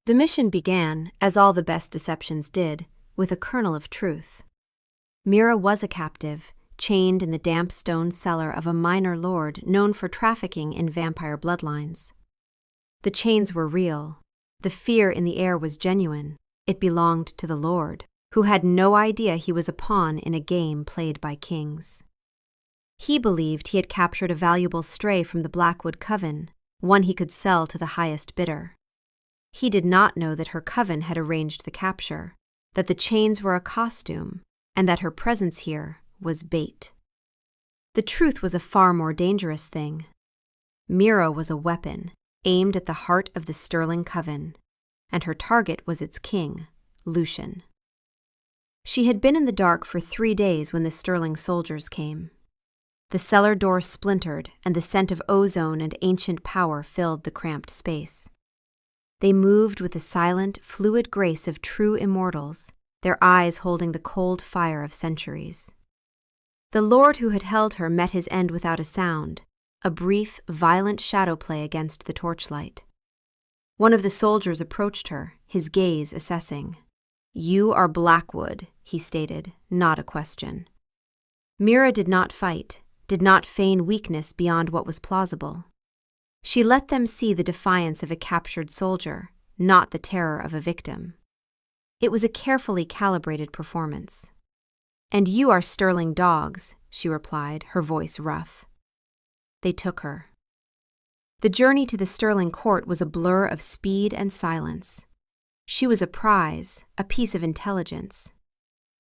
The mission began, as all the best deceptions did, with a kernel of truth. Mira was a captive, chained in the damp stone cellar of a minor lord known for trafficking in vampire bloodlines. The chains were real. The fear in the air was genuine. It belonged to the lord, who had no idea he was a pawn in a game played by kings. He believed he had captured a valuable stray from the Blackwood Coven, one he could sell to the highest bidder. He did not know that her coven had arranged the capture, that the chains were a costume, and that her presence here was bait. The truth was a far more dangerous thing. Mira was a weapon, aimed at the heart of the Sterling Coven, and her target was its king, Lucian. She had been in the dark for 3 days when the Sterling soldiers came. The cellar door splintered, and the scent of ozone and ancient power filled the cramped space. They moved with the silent, fluid grace of true immortals, their eyes holding the cold fire of centuries. The lord who had held her met his end without a sound, a brief, violent shadow play against the torchlight. One of the soldiers approached her, his gaze assessing. "You are Blackwood," he stated, not a question. Mira did not fight, did not feign weakness beyond what was plausible. She let them see the defiance of a captured soldier, not the terror of a victim. It was a carefully calibrated performance. "And you are Sterling dogs," she replied, her voice rough. They took her. The journey to the Sterling court was a blur of speed and silence. She was a prize, a piece of intelligence.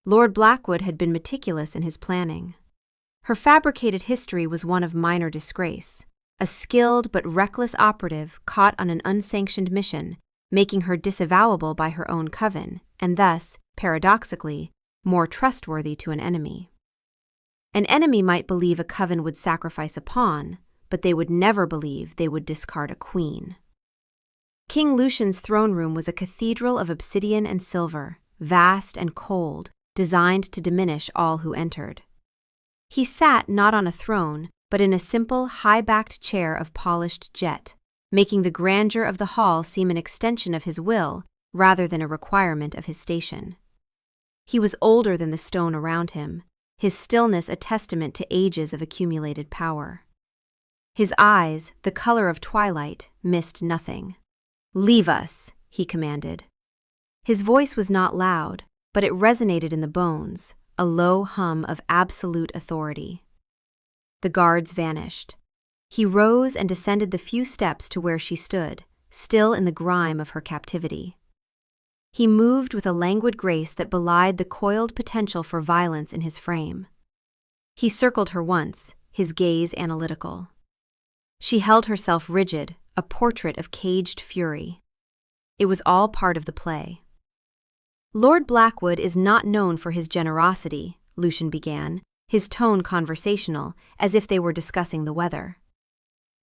Lord Blackwood had been meticulous in his planning. Her fabricated history was one of minor disgrace, a skilled but reckless operative caught on an unsanctioned mission, making her disavowable by her own coven, and thus, paradoxically, more trustworthy to an enemy. An enemy might believe a coven would sacrifice a pawn, but they would never believe they would discard a queen. King Lucian's throne room was a cathedral of obsidian and silver, vast and cold, designed to diminish all who entered. He sat not on a throne, but in a simple, high-backed chair of polished jet, making the grandeur of the hall seem an extension of his will rather than a requirement of his station. He was older than the stone around him, his stillness a testament to ages of accumulated power. His eyes, the color of twilight, missed nothing. "Leave us," he commanded. His voice was not loud, but it resonated in the bones, a low hum of absolute authority. The guards vanished. He rose and descended the few steps to where she stood, still in the grime of her captivity. He moved with a languid grace that belied the coiled potential for violence in his frame. He circled her once, his gaze analytical. She held herself rigid, a portrait of caged fury. It was all part of the play. "Lord Blackwood is not known for his generosity," Lucian began, his tone conversational, as if they were discussing the weather.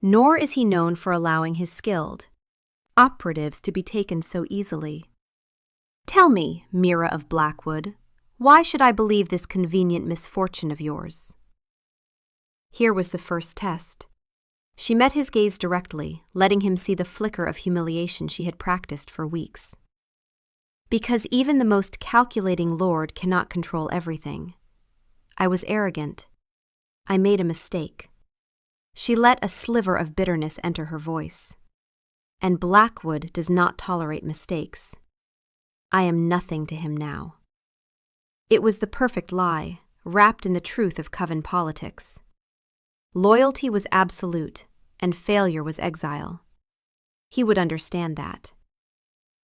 "Nor is he known for allowing his skilled operatives to be taken so easily. Tell me, Mira of Blackwood, why should I believe this convenient misfortune of yours?" Here was the first test. She met his gaze directly, letting him see the flicker of humiliation she had practiced for weeks. "Because even the most calculating lord cannot control everything. I was arrogant. I made a mistake." She let a sliver of bitterness enter her voice. "And Blackwood does not tolerate mistakes. I am nothing to him now." It was the perfect lie, wrapped in the truth of Coven politics. Loyalty was absolute, and failure was exile. He would understand that.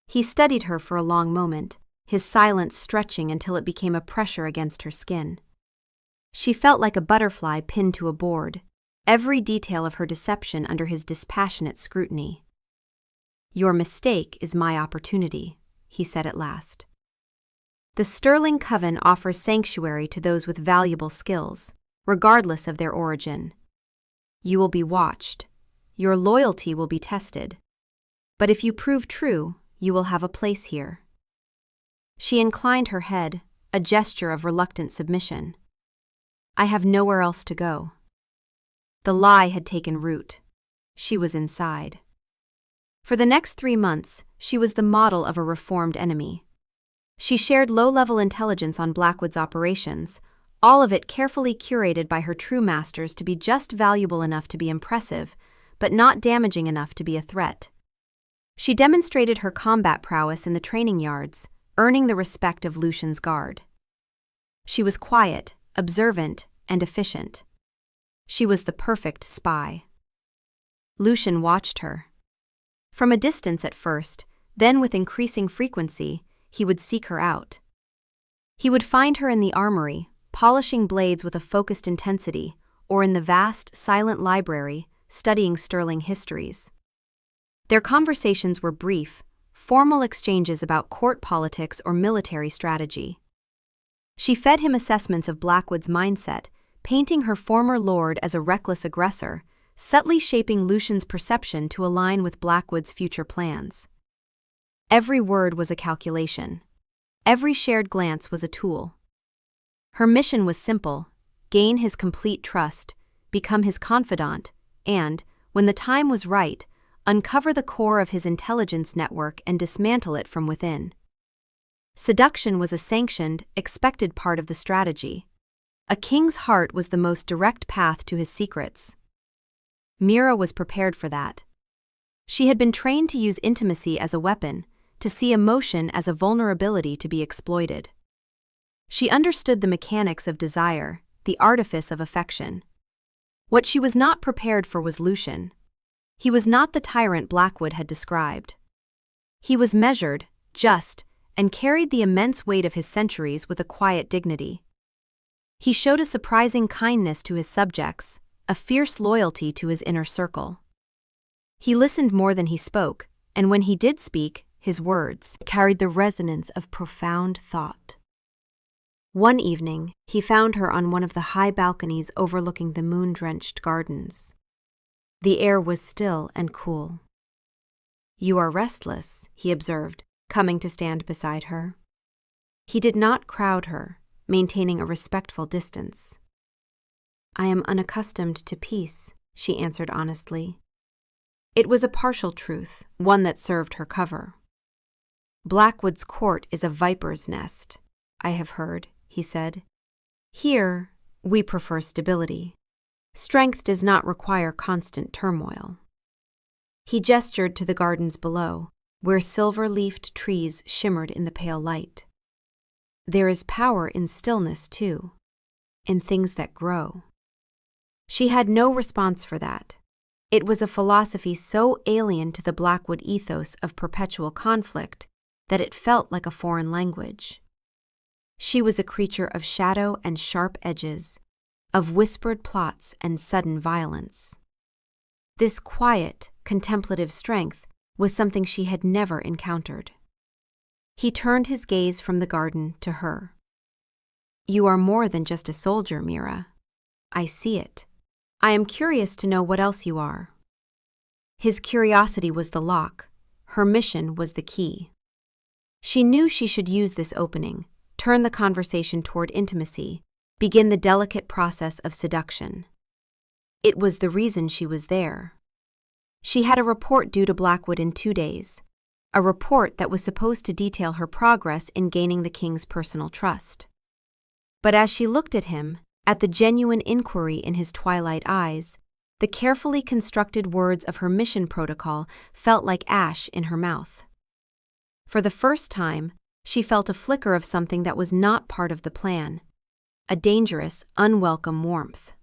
He studied her for a long moment, his silence stretching until it became a pressure against her skin. She felt like a butterfly pinned to a board, every detail of her deception under his dispassionate scrutiny. "Your mistake is my opportunity," he said at last. "The Sterling Coven offers sanctuary to those with valuable skills, regardless of their origin. You will be watched. Your loyalty will be tested. But if you prove true, you will have a place here." She inclined her head, a gesture of reluctant submission. "I have nowhere else to go." The lie had taken root. She was inside. For the next 3 months, she was the model of a reformed enemy. She shared low-level intelligence on Blackwood's operations, all of it carefully curated by her true masters to be just valuable enough to be impressive, but not damaging enough to be a threat. She demonstrated her combat prowess in the training yards, earning the respect of Lucian's guard. She was quiet, observant, and efficient. She was the perfect spy. Lucian watched her. From a distance at first, then with increasing frequency, he would seek her out. He would find her in the armory, polishing blades with a focused intensity, or in the vast, silent library, studying sterling histories. Their conversations were brief, formal exchanges about court politics or military strategy. She fed him assessments of Blackwood's mindset, painting her former lord as a reckless aggressor, subtly shaping Lucian's perception to align with Blackwood's future plans. Every word was a calculation. Every shared glance was a tool. Her mission was simple: gain his complete trust, become his confidant, and, when the time was right, uncover the core of his intelligence network and dismantle it from within. Seduction was a sanctioned, expected part of the strategy. A king's heart was the most direct path to his secrets. Mira was prepared for that. She had been trained to use intimacy as a weapon, to see emotion as a vulnerability to be exploited. She understood the mechanics of desire, the artifice of affection. What she was not prepared for was Lucian. He was not the tyrant Blackwood had described. He was measured, just, and carried the immense weight of his centuries with a quiet dignity. He showed a surprising kindness to his subjects, a fierce loyalty to his inner circle. He listened more than he spoke, and when he did speak, his words carried the resonance of profound thought. One evening, he found her on one of the high balconies overlooking the moon-drenched gardens. The air was still and cool. "You are restless," he observed, coming to stand beside her. He did not crowd her, maintaining a respectful distance. "I am unaccustomed to peace," she answered honestly. It was a partial truth, one that served her cover. "Blackwood's court is a viper's nest, I have heard," he said. "Here, we prefer stability. Strength does not require constant turmoil." He gestured to the gardens below, where silver-leafed trees shimmered in the pale light. "There is power in stillness, too, in things that grow." She had no response for that. It was a philosophy so alien to the Blackwood ethos of perpetual conflict that it felt like a foreign language. She was a creature of shadow and sharp edges, of whispered plots and sudden violence. This quiet, contemplative strength was something she had never encountered. He turned his gaze from the garden to her. "You are more than just a soldier, Mira. I see it. I am curious to know what else you are." His curiosity was the lock. Her mission was the key. She knew she should use this opening, turn the conversation toward intimacy, begin the delicate process of seduction. It was the reason she was there. She had a report due to Blackwood in 2 days, a report that was supposed to detail her progress in gaining the king's personal trust. But as she looked at him, at the genuine inquiry in his twilight eyes, the carefully constructed words of her mission protocol felt like ash in her mouth. For the first time, she felt a flicker of something that was not part of the plan, a dangerous, unwelcome warmth.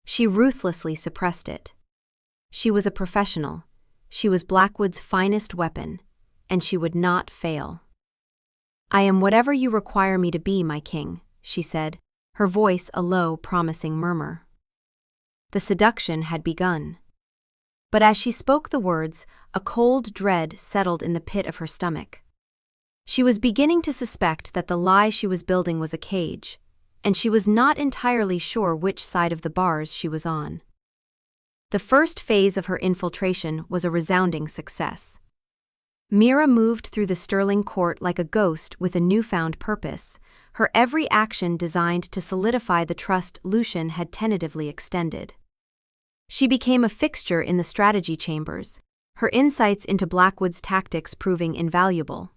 She ruthlessly suppressed it. She was a professional. She was Blackwood's finest weapon, and she would not fail. "I am whatever you require me to be, my king," she said, her voice a low, promising murmur. The seduction had begun. But as she spoke the words, a cold dread settled in the pit of her stomach. She was beginning to suspect that the lie she was building was a cage, and she was not entirely sure which side of the bars she was on. The first phase of her infiltration was a resounding success. Mira moved through the sterling court like a ghost with a newfound purpose, her every action designed to solidify the trust Lucian had tentatively extended. She became a fixture in the strategy chambers, her insights into Blackwood's tactics proving invaluable.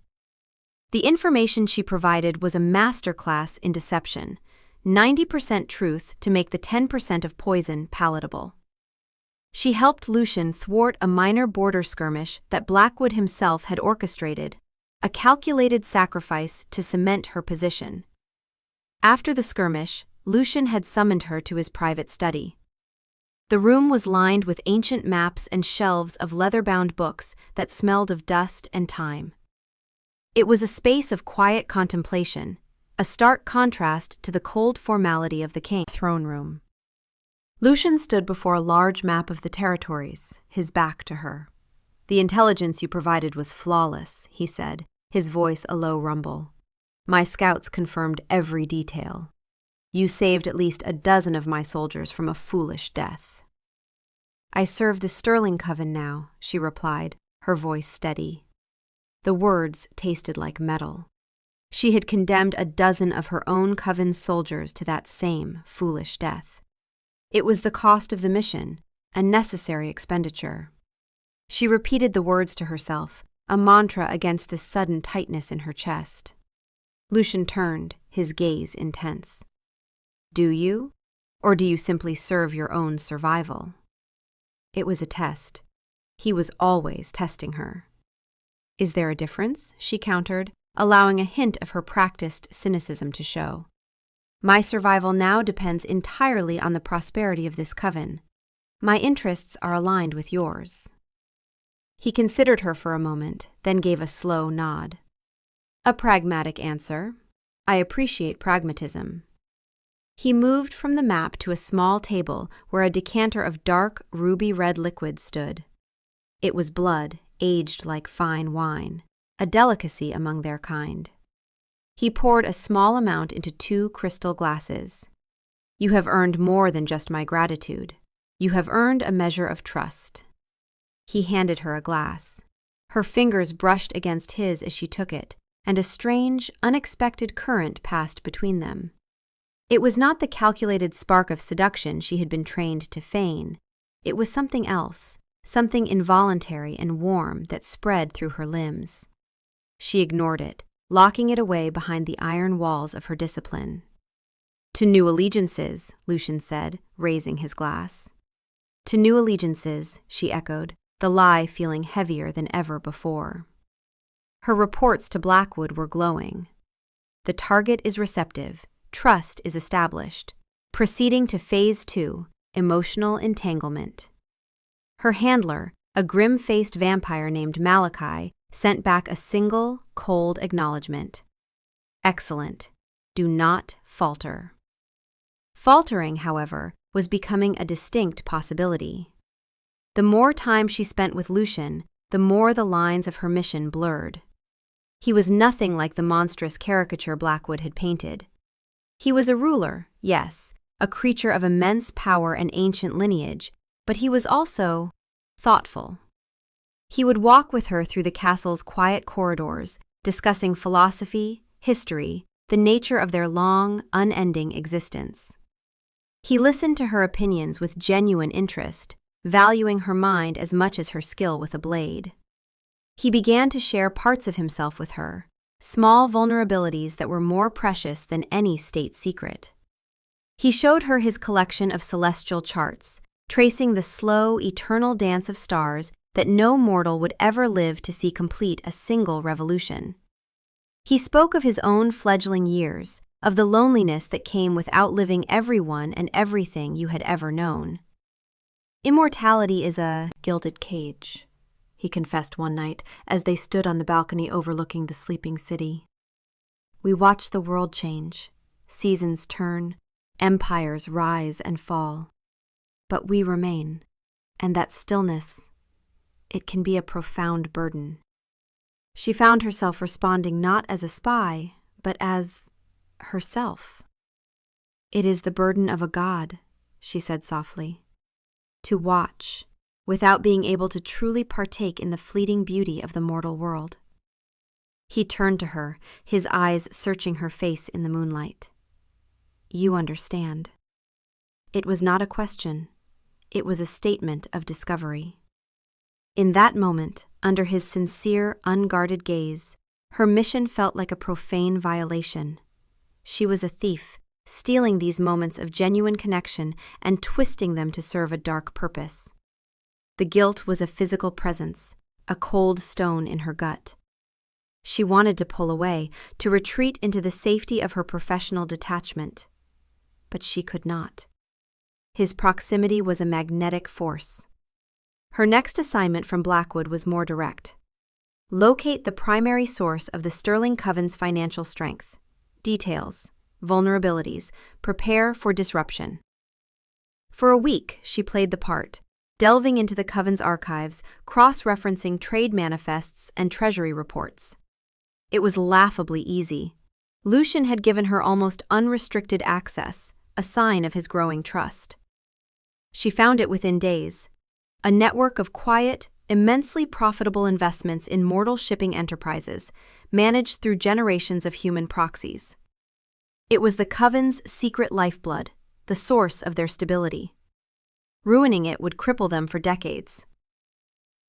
The information she provided was a masterclass in deception, 90% truth to make the 10% of poison palatable. She helped Lucian thwart a minor border skirmish that Blackwood himself had orchestrated, a calculated sacrifice to cement her position. After the skirmish, Lucian had summoned her to his private study. The room was lined with ancient maps and shelves of leather-bound books that smelled of dust and time. It was a space of quiet contemplation, a stark contrast to the cold formality of the king's throne room. Lucian stood before a large map of the territories, his back to her. "The intelligence you provided was flawless," he said, his voice a low rumble. "My scouts confirmed every detail. You saved at least a dozen of my soldiers from a foolish death." "I serve the Sterling Coven now," she replied, her voice steady. The words tasted like metal. She had condemned a dozen of her own Coven's soldiers to that same foolish death. It was the cost of the mission, a necessary expenditure. She repeated the words to herself, a mantra against this sudden tightness in her chest. Lucian turned, his gaze intense. "Do you? Or do you simply serve your own survival?" It was a test. He was always testing her. "Is there a difference?" she countered, allowing a hint of her practiced cynicism to show. "My survival now depends entirely on the prosperity of this coven. My interests are aligned with yours." He considered her for a moment, then gave a slow nod. "A pragmatic answer. I appreciate pragmatism." He moved from the map to a small table where a decanter of dark, ruby-red liquid stood. It was blood, aged like fine wine, a delicacy among their kind. He poured a small amount into 2 crystal glasses. "You have earned more than just my gratitude. You have earned a measure of trust." He handed her a glass. Her fingers brushed against his as she took it, and a strange, unexpected current passed between them. It was not the calculated spark of seduction she had been trained to feign. It was something else, something involuntary and warm that spread through her limbs. She ignored it, locking it away behind the iron walls of her discipline. "To new allegiances," Lucian said, raising his glass. "To new allegiances," she echoed, the lie feeling heavier than ever before. Her reports to Blackwood were glowing. "The target is receptive. Trust is established. Proceeding to Phase 2, emotional entanglement." Her handler, a grim-faced vampire named Malachi, sent back a single, cold acknowledgement. "Excellent. Do not falter." Faltering, however, was becoming a distinct possibility. The more time she spent with Lucian, the more the lines of her mission blurred. He was nothing like the monstrous caricature Blackwood had painted. He was a ruler, yes, a creature of immense power and ancient lineage, but he was also thoughtful. He would walk with her through the castle's quiet corridors, discussing philosophy, history, the nature of their long, unending existence. He listened to her opinions with genuine interest, valuing her mind as much as her skill with a blade. He began to share parts of himself with her, small vulnerabilities that were more precious than any state secret. He showed her his collection of celestial charts, tracing the slow, eternal dance of stars that no mortal would ever live to see complete a single revolution. He spoke of his own fledgling years, of the loneliness that came with outliving everyone and everything you had ever known. "Immortality is a gilded cage," he confessed one night as they stood on the balcony overlooking the sleeping city. "We watch the world change, seasons turn, empires rise and fall. But we remain, and that stillness, it can be a profound burden." She found herself responding not as a spy, but as herself. "It is the burden of a god," she said softly. "To watch, without being able to truly partake in the fleeting beauty of the mortal world." He turned to her, his eyes searching her face in the moonlight. "You understand." It was not a question. It was a statement of discovery. In that moment, under his sincere, unguarded gaze, her mission felt like a profane violation. She was a thief, stealing these moments of genuine connection and twisting them to serve a dark purpose. The guilt was a physical presence, a cold stone in her gut. She wanted to pull away, to retreat into the safety of her professional detachment. But she could not. His proximity was a magnetic force. Her next assignment from Blackwood was more direct. Locate the primary source of the Sterling Coven's financial strength. Details, vulnerabilities, prepare for disruption. For a week, she played the part, delving into the Coven's archives, cross-referencing trade manifests and treasury reports. It was laughably easy. Lucian had given her almost unrestricted access, a sign of his growing trust. She found it within days. A network of quiet, immensely profitable investments in mortal shipping enterprises, managed through generations of human proxies. It was the Coven's secret lifeblood, the source of their stability. Ruining it would cripple them for decades.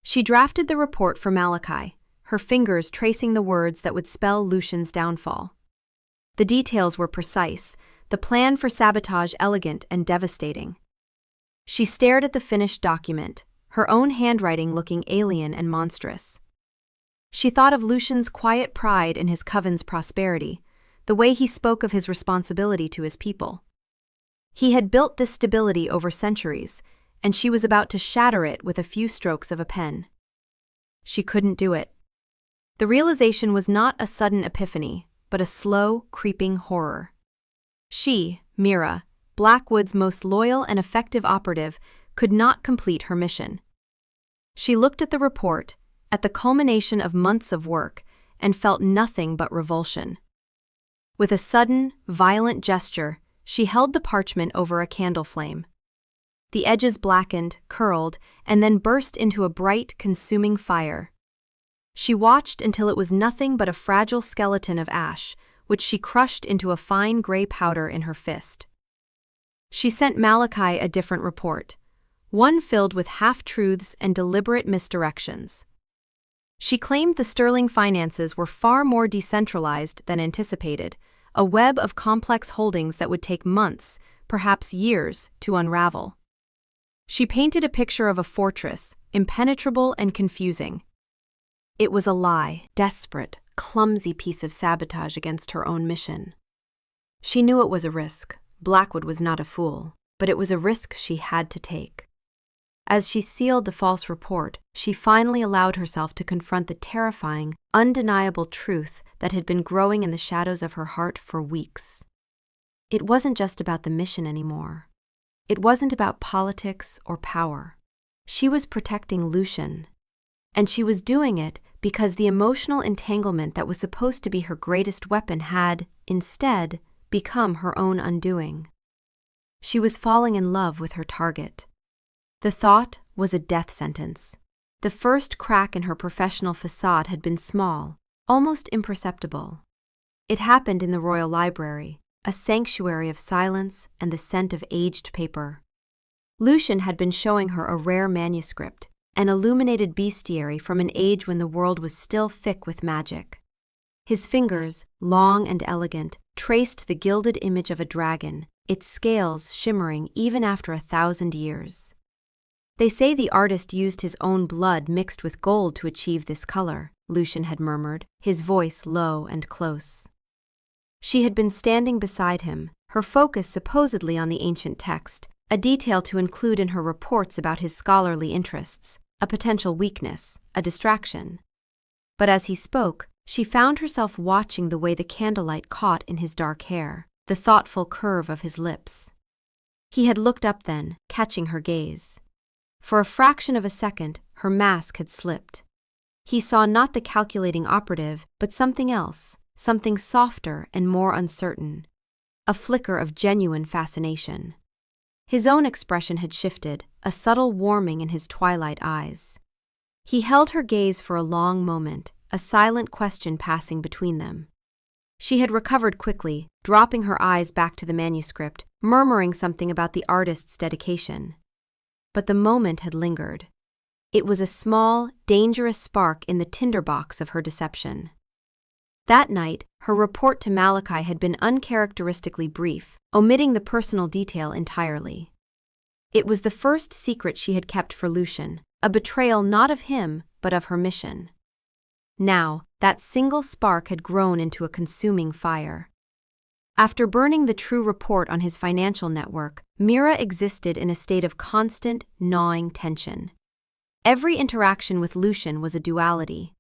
She drafted the report for Malachi, her fingers tracing the words that would spell Lucian's downfall. The details were precise, the plan for sabotage elegant and devastating. She stared at the finished document, her own handwriting looking alien and monstrous. She thought of Lucian's quiet pride in his Coven's prosperity, the way he spoke of his responsibility to his people. He had built this stability over centuries, and she was about to shatter it with a few strokes of a pen. She couldn't do it. The realization was not a sudden epiphany, but a slow, creeping horror. She, Mira, Blackwood's most loyal and effective operative, could not complete her mission. She looked at the report, at the culmination of months of work, and felt nothing but revulsion. With a sudden, violent gesture, she held the parchment over a candle flame. The edges blackened, curled, and then burst into a bright, consuming fire. She watched until it was nothing but a fragile skeleton of ash, which she crushed into a fine gray powder in her fist. She sent Malachi a different report, one filled with half-truths and deliberate misdirections. She claimed the Sterling finances were far more decentralized than anticipated, a web of complex holdings that would take months, perhaps years, to unravel. She painted a picture of a fortress, impenetrable and confusing. It was a lie, desperate, clumsy piece of sabotage against her own mission. She knew it was a risk. Blackwood was not a fool, but it was a risk she had to take. As she sealed the false report, she finally allowed herself to confront the terrifying, undeniable truth that had been growing in the shadows of her heart for weeks. It wasn't just about the mission anymore. It wasn't about politics or power. She was protecting Lucian. And she was doing it because the emotional entanglement that was supposed to be her greatest weapon had, instead, become her own undoing. She was falling in love with her target. The thought was a death sentence. The first crack in her professional facade had been small, almost imperceptible. It happened in the Royal Library, a sanctuary of silence and the scent of aged paper. Lucian had been showing her a rare manuscript, an illuminated bestiary from an age when the world was still thick with magic. His fingers, long and elegant, traced the gilded image of a dragon, its scales shimmering even after 1,000 years. They say the artist used his own blood mixed with gold to achieve this color, Lucian had murmured, his voice low and close. She had been standing beside him, her focus supposedly on the ancient text, a detail to include in her reports about his scholarly interests, a potential weakness, a distraction. But as he spoke, she found herself watching the way the candlelight caught in his dark hair, the thoughtful curve of his lips. He had looked up then, catching her gaze. For a fraction of a second, her mask had slipped. He saw not the calculating operative, but something else, something softer and more uncertain. A flicker of genuine fascination. His own expression had shifted, a subtle warming in his twilight eyes. He held her gaze for a long moment, a silent question passing between them. She had recovered quickly, dropping her eyes back to the manuscript, murmuring something about the artist's dedication. But the moment had lingered. It was a small, dangerous spark in the tinderbox of her deception. That night, her report to Malachi had been uncharacteristically brief, omitting the personal detail entirely. It was the first secret she had kept for Lucian, a betrayal not of him, but of her mission. Now, that single spark had grown into a consuming fire. After burning the true report on his financial network, Mira existed in a state of constant, gnawing tension. Every interaction with Lucian was a duality.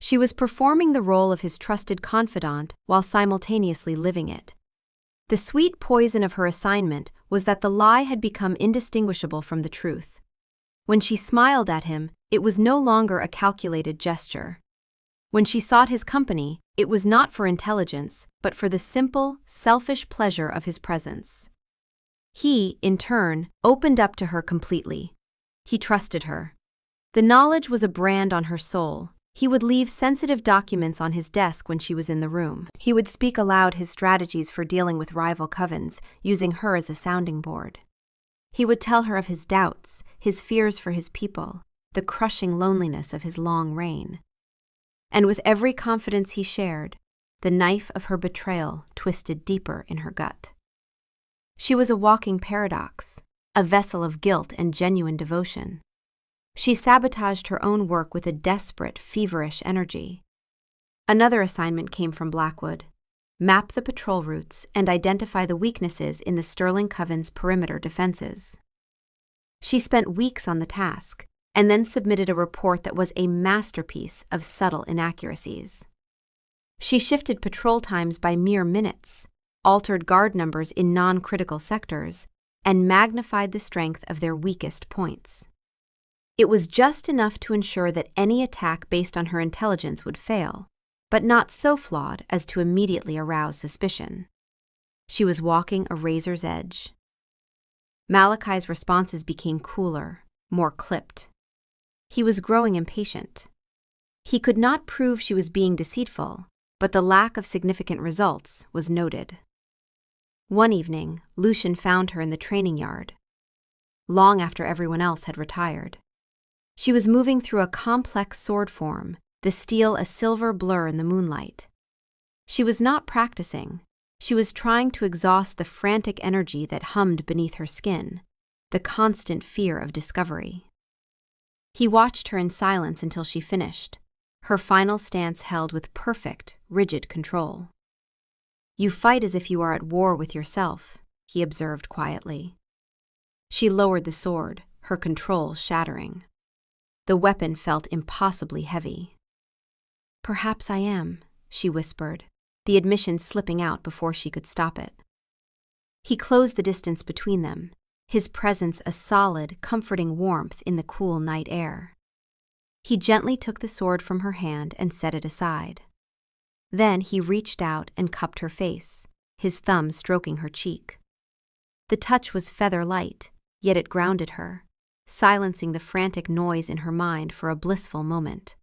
She was performing the role of his trusted confidant while simultaneously living it. The sweet poison of her assignment was that the lie had become indistinguishable from the truth. When she smiled at him, it was no longer a calculated gesture. When she sought his company, it was not for intelligence, but for the simple, selfish pleasure of his presence. He, in turn, opened up to her completely. He trusted her. The knowledge was a brand on her soul. He would leave sensitive documents on his desk when she was in the room. He would speak aloud his strategies for dealing with rival covens, using her as a sounding board. He would tell her of his doubts, his fears for his people, the crushing loneliness of his long reign. And with every confidence he shared, the knife of her betrayal twisted deeper in her gut. She was a walking paradox, a vessel of guilt and genuine devotion. She sabotaged her own work with a desperate, feverish energy. Another assignment came from Blackwood: map the patrol routes and identify the weaknesses in the Sterling Coven's perimeter defenses. She spent weeks on the task, and then submitted a report that was a masterpiece of subtle inaccuracies. She shifted patrol times by mere minutes, altered guard numbers in non-critical sectors, and magnified the strength of their weakest points. It was just enough to ensure that any attack based on her intelligence would fail, but not so flawed as to immediately arouse suspicion. She was walking a razor's edge. Malachi's responses became cooler, more clipped. He was growing impatient. He could not prove she was being deceitful, but the lack of significant results was noted. One evening, Lucian found her in the training yard, long after everyone else had retired. She was moving through a complex sword form, the steel a silver blur in the moonlight. She was not practicing. She was trying to exhaust the frantic energy that hummed beneath her skin, the constant fear of discovery. He watched her in silence until she finished, her final stance held with perfect, rigid control. "You fight as if you are at war with yourself," he observed quietly. She lowered the sword, her control shattering. The weapon felt impossibly heavy. "Perhaps I am," she whispered, the admission slipping out before she could stop it. He closed the distance between them, his presence a solid, comforting warmth in the cool night air. He gently took the sword from her hand and set it aside. Then he reached out and cupped her face, his thumb stroking her cheek. The touch was feather light, yet it grounded her, silencing the frantic noise in her mind for a blissful moment.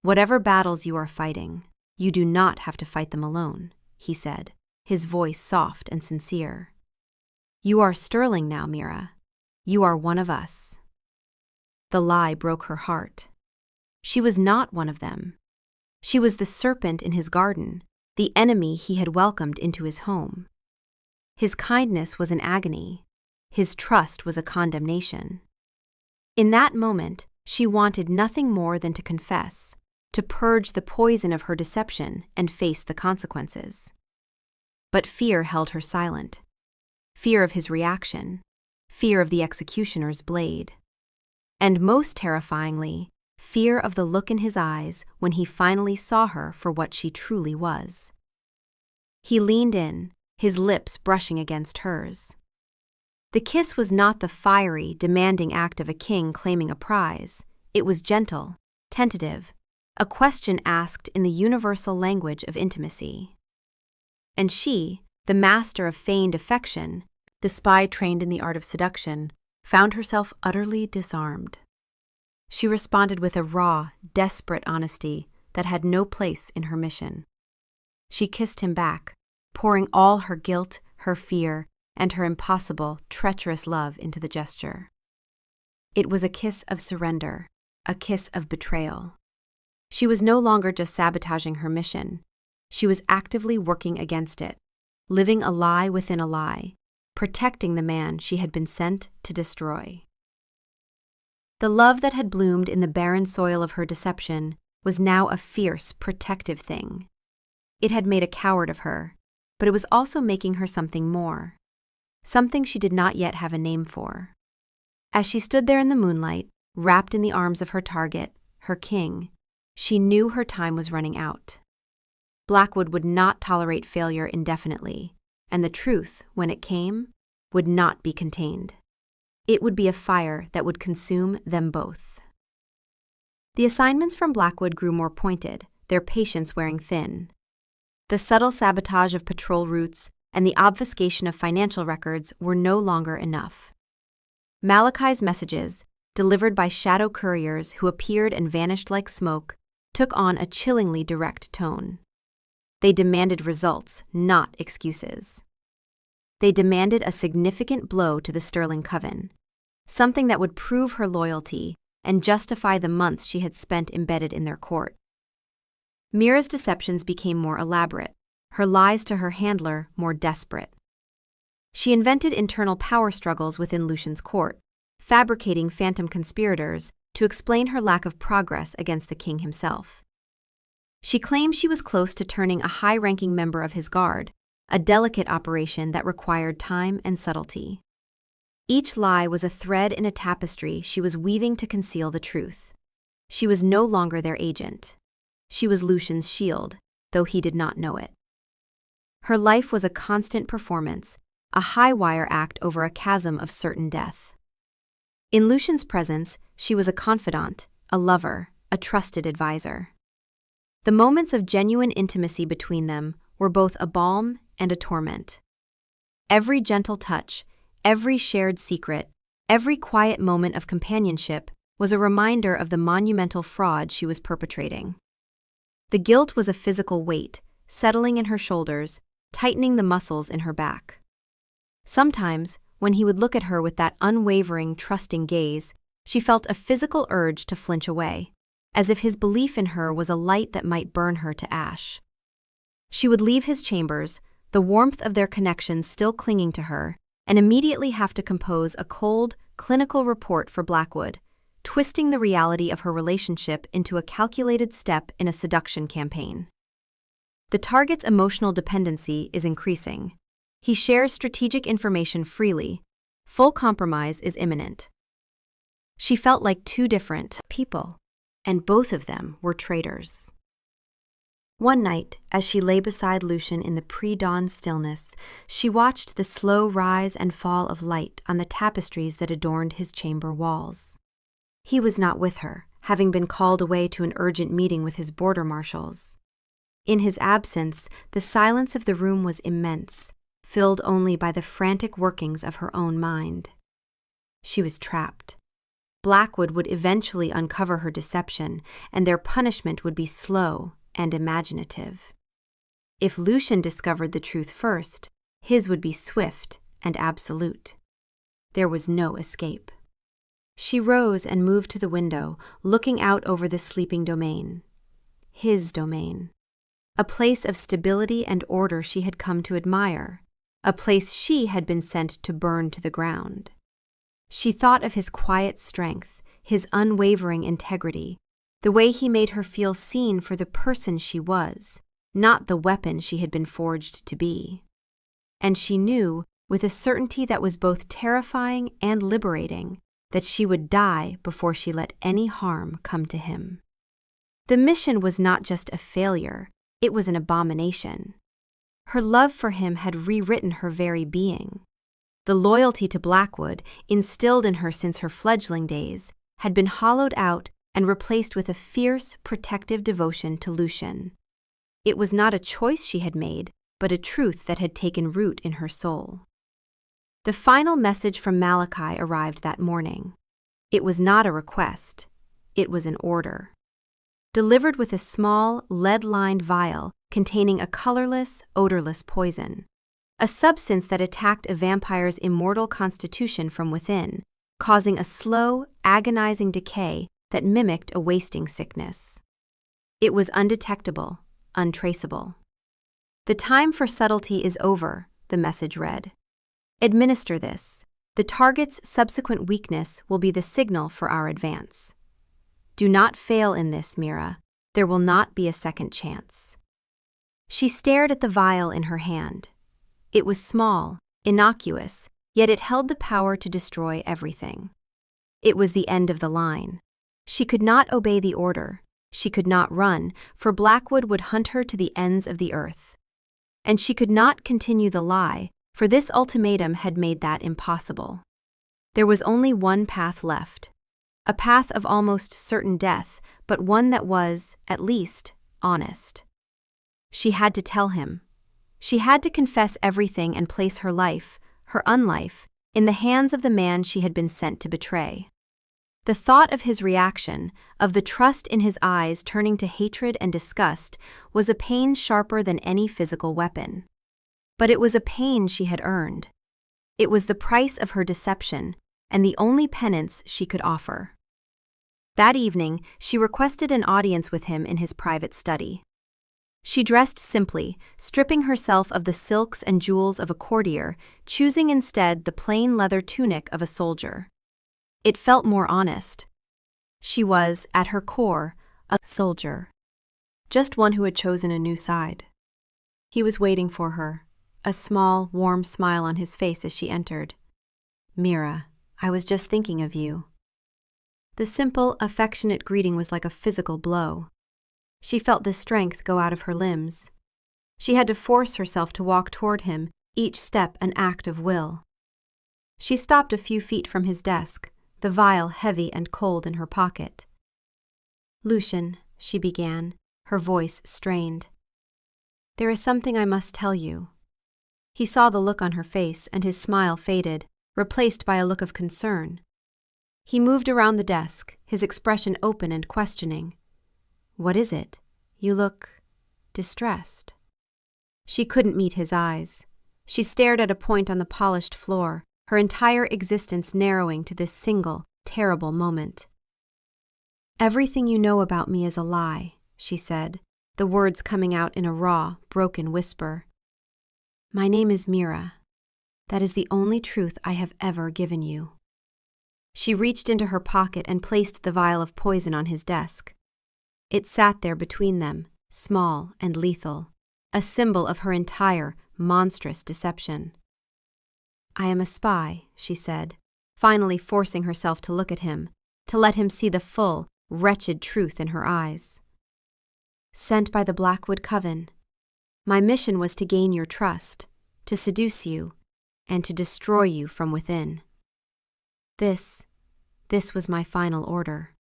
"Whatever battles you are fighting, you do not have to fight them alone," he said, his voice soft and sincere. "You are Sterling now, Mira. You are one of us." The lie broke her heart. She was not one of them. She was the serpent in his garden, the enemy he had welcomed into his home. His kindness was an agony. His trust was a condemnation. In that moment, she wanted nothing more than to confess, to purge the poison of her deception and face the consequences. But fear held her silent. Fear of his reaction, fear of the executioner's blade. And most terrifyingly, fear of the look in his eyes when he finally saw her for what she truly was. He leaned in, his lips brushing against hers. The kiss was not the fiery, demanding act of a king claiming a prize. It was gentle, tentative, a question asked in the universal language of intimacy. And she, the master of feigned affection, the spy trained in the art of seduction, found herself utterly disarmed. She responded with a raw, desperate honesty that had no place in her mission. She kissed him back, pouring all her guilt, her fear, and her impossible, treacherous love into the gesture. It was a kiss of surrender, a kiss of betrayal. She was no longer just sabotaging her mission. She was actively working against it, living a lie within a lie, protecting the man she had been sent to destroy. The love that had bloomed in the barren soil of her deception was now a fierce, protective thing. It had made a coward of her, but it was also making her something more, something she did not yet have a name for. As she stood there in the moonlight, wrapped in the arms of her target, her king, she knew her time was running out. Blackwood would not tolerate failure indefinitely, and the truth, when it came, would not be contained. It would be a fire that would consume them both. The assignments from Blackwood grew more pointed, their patience wearing thin. The subtle sabotage of patrol routes and the obfuscation of financial records were no longer enough. Malachi's messages, delivered by shadow couriers who appeared and vanished like smoke, took on a chillingly direct tone. They demanded results, not excuses. They demanded a significant blow to the Sterling Coven, something that would prove her loyalty and justify the months she had spent embedded in their court. Mira's deceptions became more elaborate, her lies to her handler more desperate. She invented internal power struggles within Lucian's court, fabricating phantom conspirators to explain her lack of progress against the king himself. She claimed she was close to turning a high-ranking member of his guard, a delicate operation that required time and subtlety. Each lie was a thread in a tapestry she was weaving to conceal the truth. She was no longer their agent. She was Lucian's shield, though he did not know it. Her life was a constant performance, a high-wire act over a chasm of certain death. In Lucian's presence, she was a confidant, a lover, a trusted advisor. The moments of genuine intimacy between them were both a balm and a torment. Every gentle touch, every shared secret, every quiet moment of companionship was a reminder of the monumental fraud she was perpetrating. The guilt was a physical weight, settling in her shoulders, tightening the muscles in her back. Sometimes, when he would look at her with that unwavering, trusting gaze, she felt a physical urge to flinch away, as if his belief in her was a light that might burn her to ash. She would leave his chambers, the warmth of their connection still clinging to her, and immediately have to compose a cold, clinical report for Blackwood, twisting the reality of her relationship into a calculated step in a seduction campaign. The target's emotional dependency is increasing. He shares strategic information freely. Full compromise is imminent. She felt like two different people, and both of them were traitors. One night, as she lay beside Lucian in the pre-dawn stillness, she watched the slow rise and fall of light on the tapestries that adorned his chamber walls. He was not with her, having been called away to an urgent meeting with his border marshals. In his absence, the silence of the room was immense, filled only by the frantic workings of her own mind. She was trapped. Blackwood would eventually uncover her deception, and their punishment would be slow and imaginative. If Lucian discovered the truth first, his would be swift and absolute. There was no escape. She rose and moved to the window, looking out over the sleeping domain. His domain. A place of stability and order she had come to admire, a place she had been sent to burn to the ground. She thought of his quiet strength, his unwavering integrity, the way he made her feel seen for the person she was, not the weapon she had been forged to be. And she knew, with a certainty that was both terrifying and liberating, that she would die before she let any harm come to him. The mission was not just a failure, it was an abomination. Her love for him had rewritten her very being. The loyalty to Blackwood, instilled in her since her fledgling days, had been hollowed out and replaced with a fierce, protective devotion to Lucian. It was not a choice she had made, but a truth that had taken root in her soul. The final message from Malachi arrived that morning. It was not a request, it was an order. Delivered with a small, lead-lined vial containing a colorless, odorless poison, a substance that attacked a vampire's immortal constitution from within, causing a slow, agonizing decay that mimicked a wasting sickness. It was undetectable, untraceable. "The time for subtlety is over," the message read. "Administer this. The target's subsequent weakness will be the signal for our advance. Do not fail in this, Mira. There will not be a second chance." She stared at the vial in her hand. It was small, innocuous, yet it held the power to destroy everything. It was the end of the line. She could not obey the order. She could not run, for Blackwood would hunt her to the ends of the earth. And she could not continue the lie, for this ultimatum had made that impossible. There was only one path left. A path of almost certain death, but one that was, at least, honest. She had to tell him. She had to confess everything and place her life, her unlife, in the hands of the man she had been sent to betray. The thought of his reaction, of the trust in his eyes turning to hatred and disgust, was a pain sharper than any physical weapon. But it was a pain she had earned. It was the price of her deception, and the only penance she could offer. That evening, she requested an audience with him in his private study. She dressed simply, stripping herself of the silks and jewels of a courtier, choosing instead the plain leather tunic of a soldier. It felt more honest. She was, at her core, a soldier. Just one who had chosen a new side. He was waiting for her, a small, warm smile on his face as she entered. "Mira, I was just thinking of you." The simple, affectionate greeting was like a physical blow. She felt the strength go out of her limbs. She had to force herself to walk toward him, each step an act of will. She stopped a few feet from his desk, the vial heavy and cold in her pocket. "Lucian," she began, her voice strained. "There is something I must tell you." He saw the look on her face, and his smile faded, replaced by a look of concern. He moved around the desk, his expression open and questioning. "What is it? You look distressed." She couldn't meet his eyes. She stared at a point on the polished floor, her entire existence narrowing to this single, terrible moment. "Everything you know about me is a lie," she said, the words coming out in a raw, broken whisper. "My name is Mira. That is the only truth I have ever given you." She reached into her pocket and placed the vial of poison on his desk. It sat there between them, small and lethal, a symbol of her entire, monstrous deception. "I am a spy," she said, finally forcing herself to look at him, to let him see the full, wretched truth in her eyes. "Sent by the Blackwood Coven. My mission was to gain your trust, to seduce you, and to destroy you from within. This was my final order."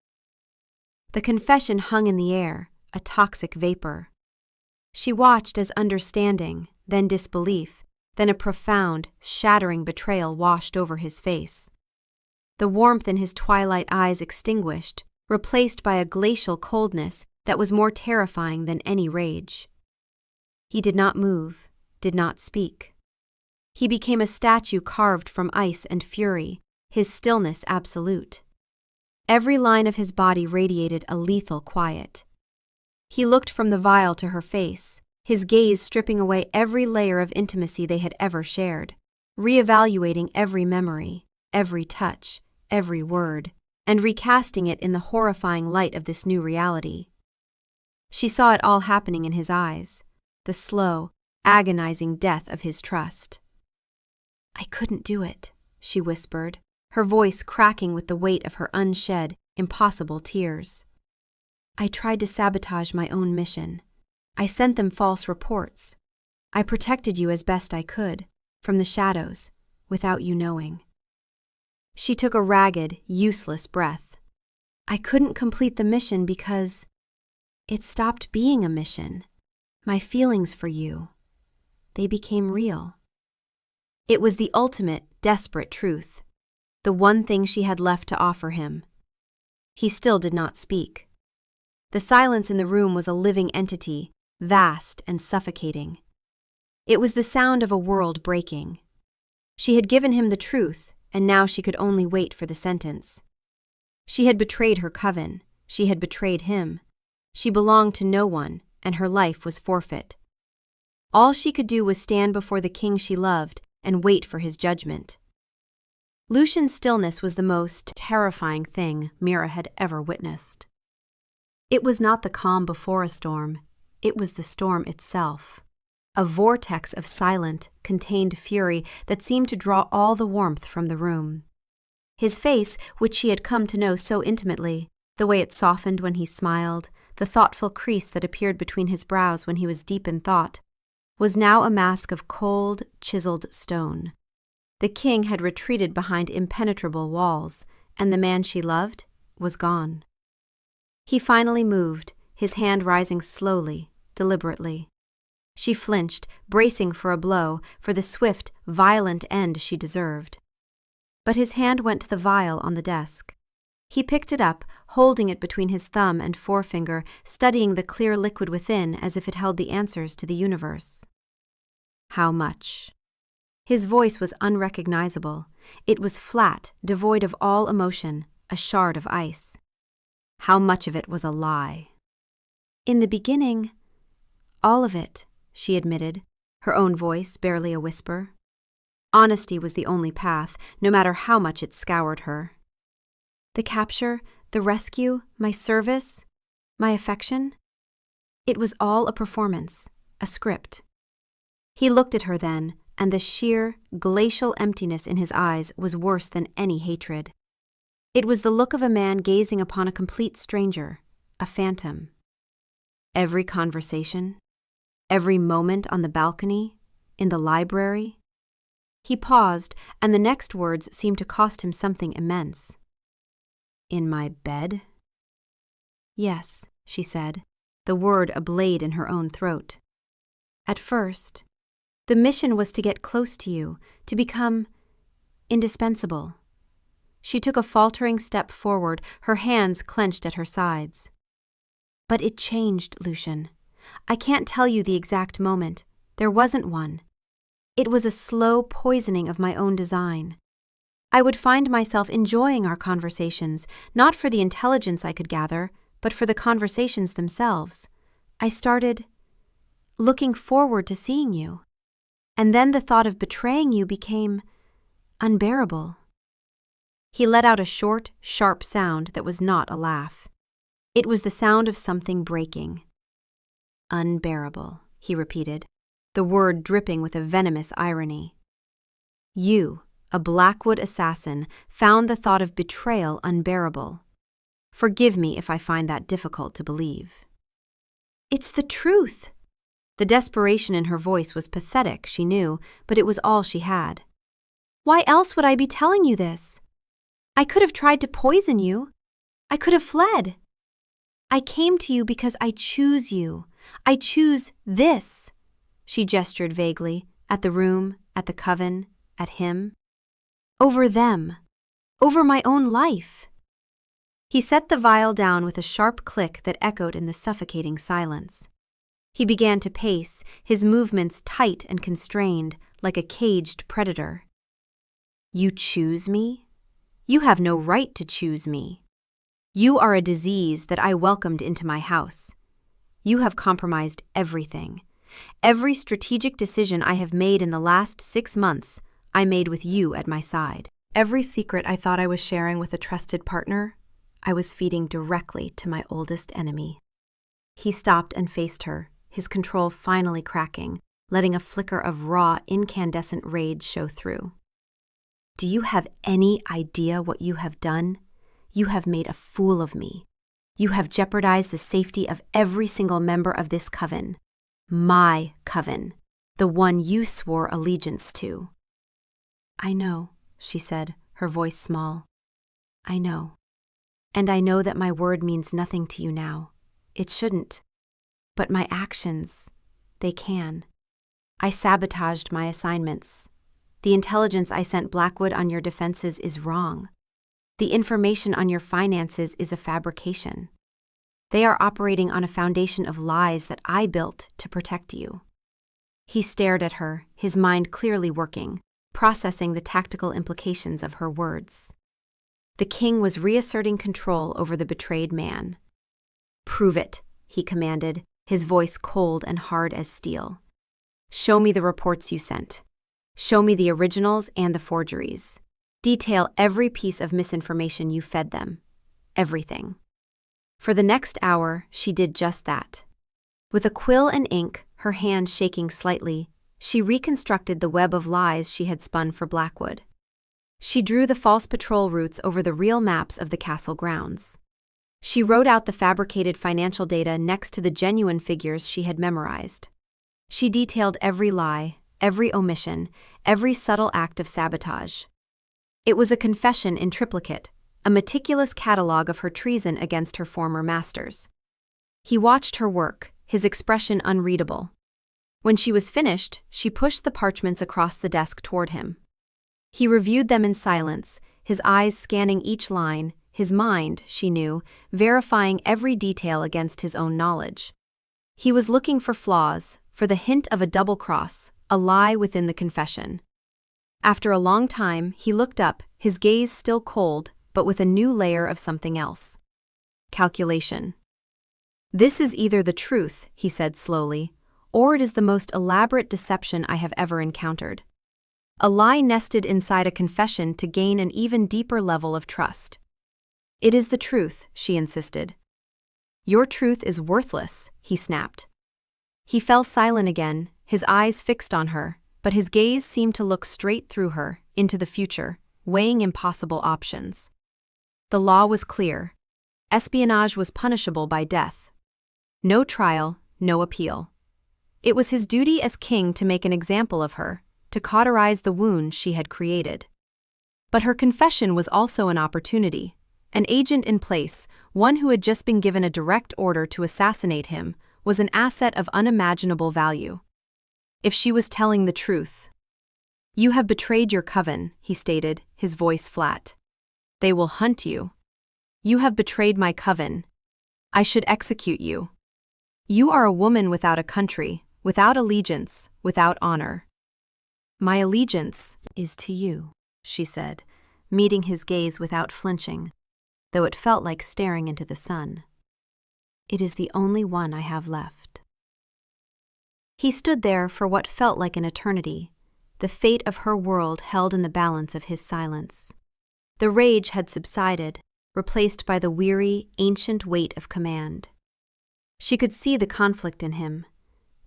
The confession hung in the air, a toxic vapor. She watched as understanding, then disbelief, then a profound, shattering betrayal washed over his face. The warmth in his twilight eyes extinguished, replaced by a glacial coldness that was more terrifying than any rage. He did not move, did not speak. He became a statue carved from ice and fury, his stillness absolute. Every line of his body radiated a lethal quiet. He looked from the vial to her face, his gaze stripping away every layer of intimacy they had ever shared, reevaluating every memory, every touch, every word, and recasting it in the horrifying light of this new reality. She saw it all happening in his eyes, the slow, agonizing death of his trust. "I couldn't do it," she whispered, her voice cracking with the weight of her unshed, impossible tears. "I tried to sabotage my own mission. I sent them false reports. I protected you as best I could, from the shadows, without you knowing." She took a ragged, useless breath. "I couldn't complete the mission because it stopped being a mission. My feelings for you, they became real." It was the ultimate, desperate truth, the one thing she had left to offer him. He still did not speak. The silence in the room was a living entity, vast and suffocating. It was the sound of a world breaking. She had given him the truth, and now she could only wait for the sentence. She had betrayed her coven. She had betrayed him. She belonged to no one, and her life was forfeit. All she could do was stand before the king she loved and wait for his judgment. Lucian's stillness was the most terrifying thing Mira had ever witnessed. It was not the calm before a storm, it was the storm itself. A vortex of silent, contained fury that seemed to draw all the warmth from the room. His face, which she had come to know so intimately, the way it softened when he smiled, the thoughtful crease that appeared between his brows when he was deep in thought, was now a mask of cold, chiseled stone. The king had retreated behind impenetrable walls, and the man she loved was gone. He finally moved, his hand rising slowly, deliberately. She flinched, bracing for a blow, for the swift, violent end she deserved. But his hand went to the vial on the desk. He picked it up, holding it between his thumb and forefinger, studying the clear liquid within as if it held the answers to the universe. How much? His voice was unrecognizable. It was flat, devoid of all emotion, a shard of ice. How much of it was a lie? In the beginning, all of it, she admitted, her own voice barely a whisper. Honesty was the only path, no matter how much it scoured her. The capture, the rescue, my service, my affection? It was all a performance, a script. He looked at her then, and the sheer, glacial emptiness in his eyes was worse than any hatred. It was the look of a man gazing upon a complete stranger, a phantom. Every conversation, every moment on the balcony, in the library. He paused, and the next words seemed to cost him something immense. In my bed? Yes, she said, the word a blade in her own throat. At first, the mission was to get close to you, to become indispensable. She took a faltering step forward, her hands clenched at her sides. But it changed, Lucian. I can't tell you the exact moment. There wasn't one. It was a slow poisoning of my own design. I would find myself enjoying our conversations, not for the intelligence I could gather, but for the conversations themselves. I started looking forward to seeing you. And then the thought of betraying you became unbearable. He let out a short, sharp sound that was not a laugh. It was the sound of something breaking. Unbearable, he repeated, the word dripping with a venomous irony. You, a Blackwood assassin, found the thought of betrayal unbearable. Forgive me if I find that difficult to believe. It's the truth. The desperation in her voice was pathetic, she knew, but it was all she had. Why else would I be telling you this? I could have tried to poison you. I could have fled. I came to you because I choose you. I choose this. She gestured vaguely, at the room, at the coven, at him. Over them. Over my own life. He set the vial down with a sharp click that echoed in the suffocating silence. He began to pace, his movements tight and constrained, like a caged predator. You choose me? You have no right to choose me. You are a disease that I welcomed into my house. You have compromised everything. Every strategic decision I have made in the last 6 months, I made with you at my side. Every secret I thought I was sharing with a trusted partner, I was feeding directly to my oldest enemy. He stopped and faced her, his control finally cracking, letting a flicker of raw, incandescent rage show through. Do you have any idea what you have done? You have made a fool of me. You have jeopardized the safety of every single member of this coven. My coven, the one you swore allegiance to. I know, she said, her voice small. I know. And I know that my word means nothing to you now. It shouldn't. But my actions, they can. I sabotaged my assignments. The intelligence I sent Blackwood on your defenses is wrong. The information on your finances is a fabrication. They are operating on a foundation of lies that I built to protect you. He stared at her, his mind clearly working, processing the tactical implications of her words. The king was reasserting control over the betrayed man. "Prove it," he commanded, his voice cold and hard as steel. "Show me the reports you sent. Show me the originals and the forgeries. Detail every piece of misinformation you fed them. Everything." For the next hour, she did just that. With a quill and ink, her hand shaking slightly, she reconstructed the web of lies she had spun for Blackwood. She drew the false patrol routes over the real maps of the castle grounds. She wrote out the fabricated financial data next to the genuine figures she had memorized. She detailed every lie, every omission, every subtle act of sabotage. It was a confession in triplicate, a meticulous catalogue of her treason against her former masters. He watched her work, his expression unreadable. When she was finished, she pushed the parchments across the desk toward him. He reviewed them in silence, his eyes scanning each line, his mind, she knew, verifying every detail against his own knowledge. He was looking for flaws, for the hint of a double cross, a lie within the confession. After a long time, he looked up, his gaze still cold, but with a new layer of something else. Calculation. "This is either the truth," he said slowly, "or it is the most elaborate deception I have ever encountered. A lie nested inside a confession to gain an even deeper level of trust." "It is the truth," she insisted. "Your truth is worthless," he snapped. He fell silent again, his eyes fixed on her, but his gaze seemed to look straight through her, into the future, weighing impossible options. The law was clear. Espionage was punishable by death. No trial, no appeal. It was his duty as king to make an example of her, to cauterize the wound she had created. But her confession was also an opportunity, an agent in place, one who had just been given a direct order to assassinate him, was an asset of unimaginable value. If she was telling the truth. "You have betrayed your coven," he stated, his voice flat. "They will hunt you. You have betrayed my coven. I should execute you. You are a woman without a country, without allegiance, without honor." "My allegiance is to you," she said, meeting his gaze without flinching, though it felt like staring into the sun. "It is the only one I have left." He stood there for what felt like an eternity, the fate of her world held in the balance of his silence. The rage had subsided, replaced by the weary, ancient weight of command. She could see the conflict in him,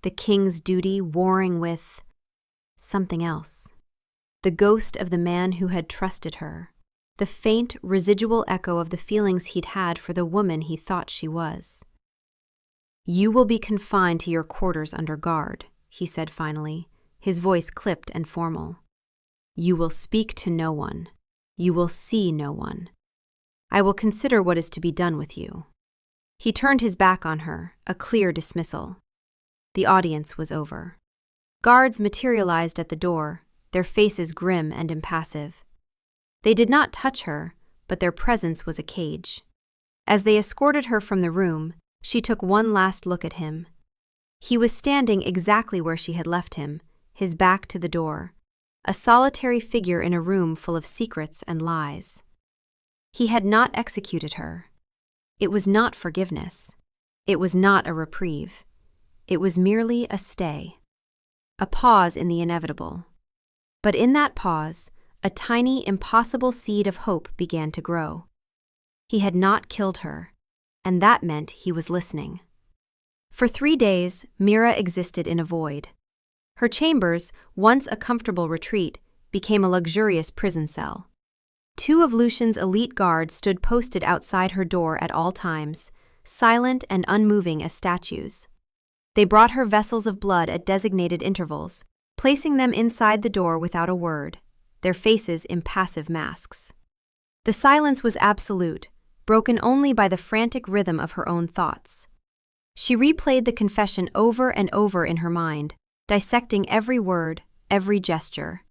the king's duty warring with something else. The ghost of the man who had trusted her, the faint, residual echo of the feelings he'd had for the woman he thought she was. "You will be confined to your quarters under guard," he said finally, his voice clipped and formal. "You will speak to no one. You will see no one. I will consider what is to be done with you." He turned his back on her, a clear dismissal. The audience was over. Guards materialized at the door, their faces grim and impassive. They did not touch her, but their presence was a cage. As they escorted her from the room, she took one last look at him. He was standing exactly where she had left him, his back to the door, a solitary figure in a room full of secrets and lies. He had not executed her. It was not forgiveness. It was not a reprieve. It was merely a stay. A pause in the inevitable. But in that pause, a tiny, impossible seed of hope began to grow. He had not killed her, and that meant he was listening. For 3 days, Mira existed in a void. Her chambers, once a comfortable retreat, became a luxurious prison cell. 2 of Lucian's elite guards stood posted outside her door at all times, silent and unmoving as statues. They brought her vessels of blood at designated intervals, placing them inside the door without a word, their faces impassive masks. The silence was absolute, broken only by the frantic rhythm of her own thoughts. She replayed the confession over and over in her mind, dissecting every word, every gesture.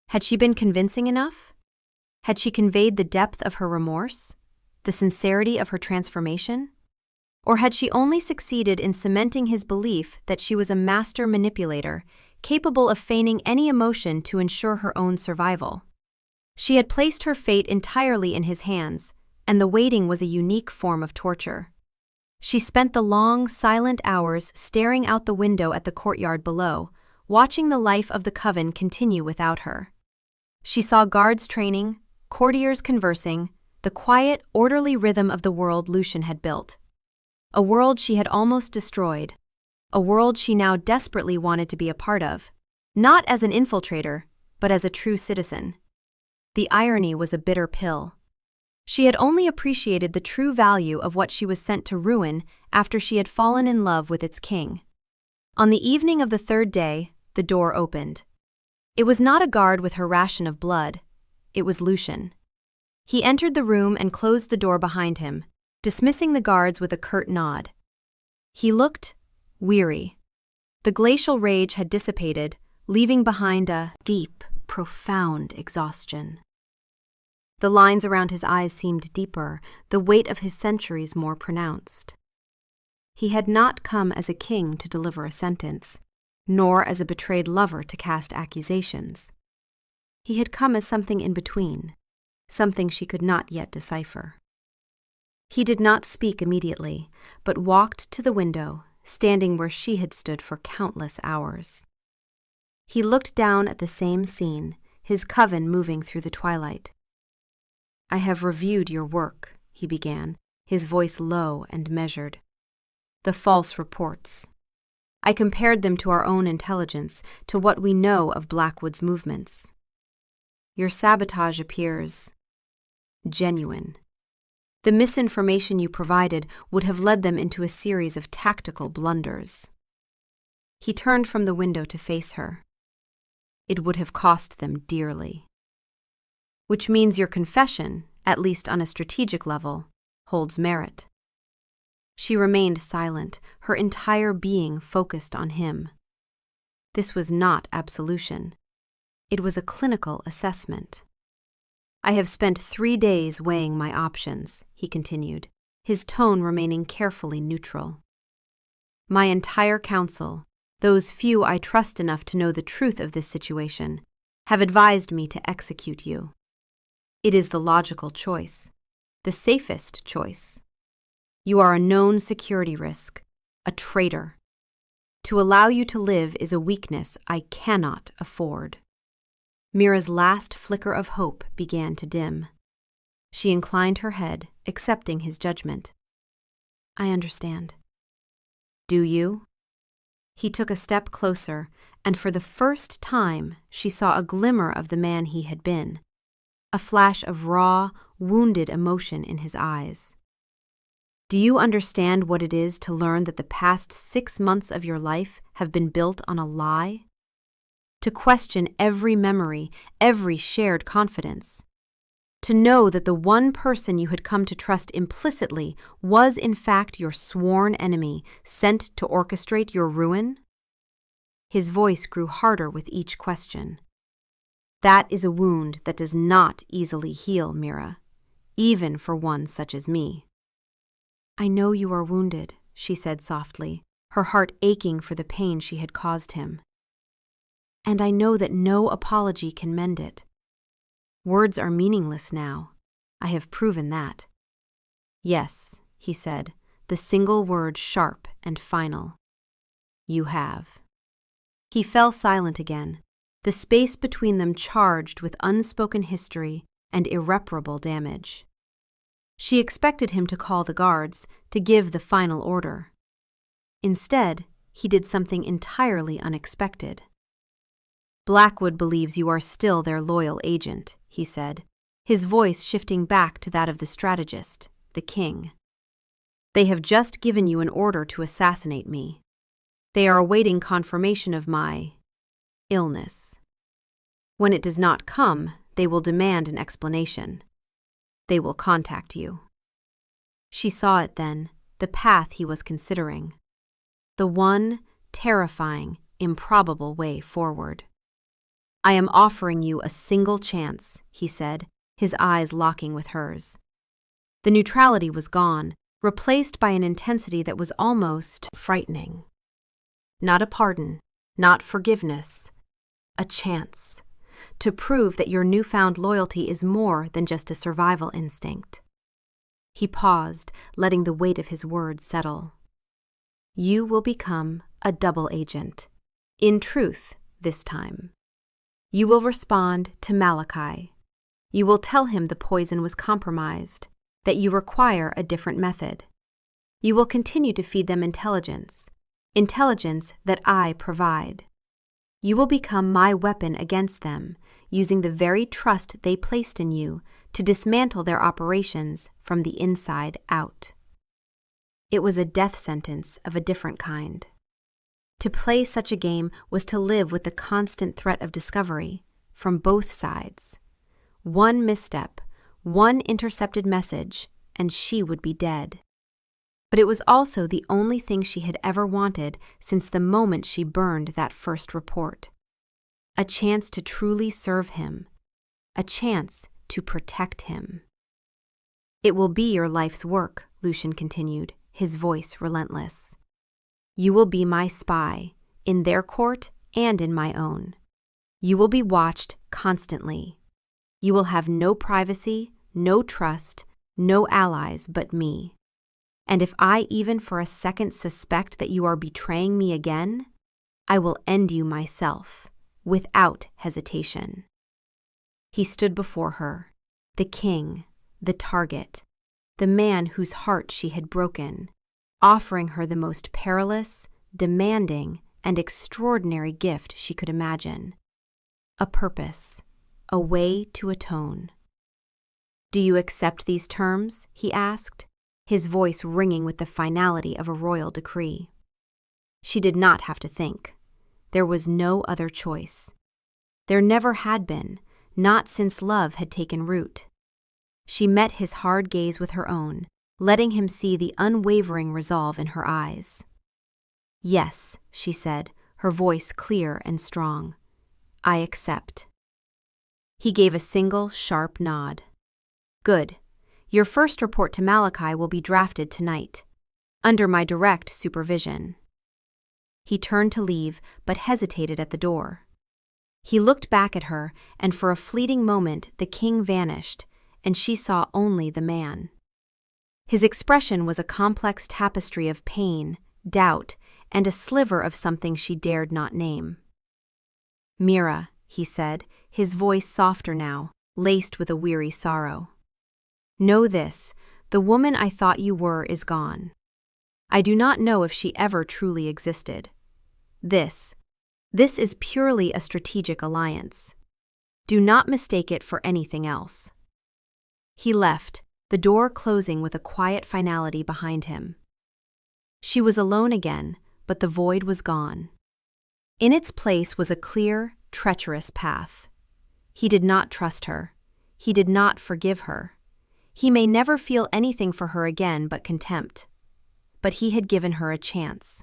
Had she been convincing enough? Had she conveyed the depth of her remorse, the sincerity of her transformation? Or had she only succeeded in cementing his belief that she was a master manipulator, capable of feigning any emotion to ensure her own survival. She had placed her fate entirely in his hands, and the waiting was a unique form of torture. She spent the long, silent hours staring out the window at the courtyard below, watching the life of the Coven continue without her. She saw guards training, courtiers conversing, the quiet, orderly rhythm of the world Lucian had built. A world she had almost destroyed. A world she now desperately wanted to be a part of, not as an infiltrator, but as a true citizen. The irony was a bitter pill. She had only appreciated the true value of what she was sent to ruin after she had fallen in love with its king. On the evening of the third day, the door opened. It was not a guard with her ration of blood. It was Lucian. He entered the room and closed the door behind him, dismissing the guards with a curt nod. He looked weary. The glacial rage had dissipated, leaving behind a deep, profound exhaustion. The lines around his eyes seemed deeper, the weight of his centuries more pronounced. He had not come as a king to deliver a sentence, nor as a betrayed lover to cast accusations. He had come as something in between, something she could not yet decipher. He did not speak immediately, but walked to the window, standing where she had stood for countless hours. He looked down at the same scene, his coven moving through the twilight. "I have reviewed your work," he began, his voice low and measured. "The false reports. I compared them to our own intelligence, to what we know of Blackwood's movements. Your sabotage appears genuine. The misinformation you provided would have led them into a series of tactical blunders." He turned from the window to face her. "It would have cost them dearly. Which means your confession, at least on a strategic level, holds merit." She remained silent, her entire being focused on him. This was not absolution. It was a clinical assessment. "I have spent 3 days weighing my options," he continued, his tone remaining carefully neutral. "My entire council, those few I trust enough to know the truth of this situation, have advised me to execute you. It is the logical choice, the safest choice. You are a known security risk, a traitor. To allow you to live is a weakness I cannot afford." Mira's last flicker of hope began to dim. She inclined her head, accepting his judgment. "I understand." "Do you?" He took a step closer, and for the first time she saw a glimmer of the man he had been, a flash of raw, wounded emotion in his eyes. "Do you understand what it is to learn that the past 6 months of your life have been built on a lie? To question every memory, every shared confidence? To know that the one person you had come to trust implicitly was in fact your sworn enemy, sent to orchestrate your ruin?" His voice grew harder with each question. "That is a wound that does not easily heal, Mira, even for one such as me." "I know you are wounded," she said softly, her heart aching for the pain she had caused him. "And I know that no apology can mend it. Words are meaningless now. I have proven that." "Yes," he said, the single word sharp and final. "You have." He fell silent again, the space between them charged with unspoken history and irreparable damage. She expected him to call the guards, to give the final order. Instead, he did something entirely unexpected. "Blackwood believes you are still their loyal agent," he said, his voice shifting back to that of the strategist, the king. "They have just given you an order to assassinate me. They are awaiting confirmation of my illness. When it does not come, they will demand an explanation. They will contact you." She saw it then, the path he was considering. The one terrifying, improbable way forward. "I am offering you a single chance," he said, his eyes locking with hers. The neutrality was gone, replaced by an intensity that was almost frightening. Not a pardon, not forgiveness. A chance to prove that your newfound loyalty is more than just a survival instinct. He paused, letting the weight of his words settle. You will become a double agent. In truth, this time. You will respond to Malachi. You will tell him the poison was compromised, that you require a different method. You will continue to feed them intelligence that I provide. You will become my weapon against them, using the very trust they placed in you to dismantle their operations from the inside out. It was a death sentence of a different kind. To play such a game was to live with the constant threat of discovery from both sides. One misstep, one intercepted message, and she would be dead. But it was also the only thing she had ever wanted since the moment she burned that first report. A chance to truly serve him. A chance to protect him. It will be your life's work, Lucian continued, his voice relentless. You will be my spy, in their court and in my own. You will be watched constantly. You will have no privacy, no trust, no allies but me. And if I even for a second suspect that you are betraying me again, I will end you myself, without hesitation. He stood before her, the king, the target, the man whose heart she had broken, offering her the most perilous, demanding, and extraordinary gift she could imagine. A purpose, a way to atone. Do you accept these terms? He asked, his voice ringing with the finality of a royal decree. She did not have to think. There was no other choice. There never had been, not since love had taken root. She met his hard gaze with her own, letting him see the unwavering resolve in her eyes. Yes, she said, her voice clear and strong. I accept. He gave a single, sharp nod. Good. Your first report to Malachi will be drafted tonight, under my direct supervision. He turned to leave, but hesitated at the door. He looked back at her, and for a fleeting moment the king vanished, and she saw only the man. His expression was a complex tapestry of pain, doubt, and a sliver of something she dared not name. Mira, he said, his voice softer now, laced with a weary sorrow. Know this, the woman I thought you were is gone. I do not know if she ever truly existed. This is purely a strategic alliance. Do not mistake it for anything else. He left, the door closing with a quiet finality behind him. She was alone again, but the void was gone. In its place was a clear, treacherous path. He did not trust her. He did not forgive her. He may never feel anything for her again but contempt. But he had given her a chance.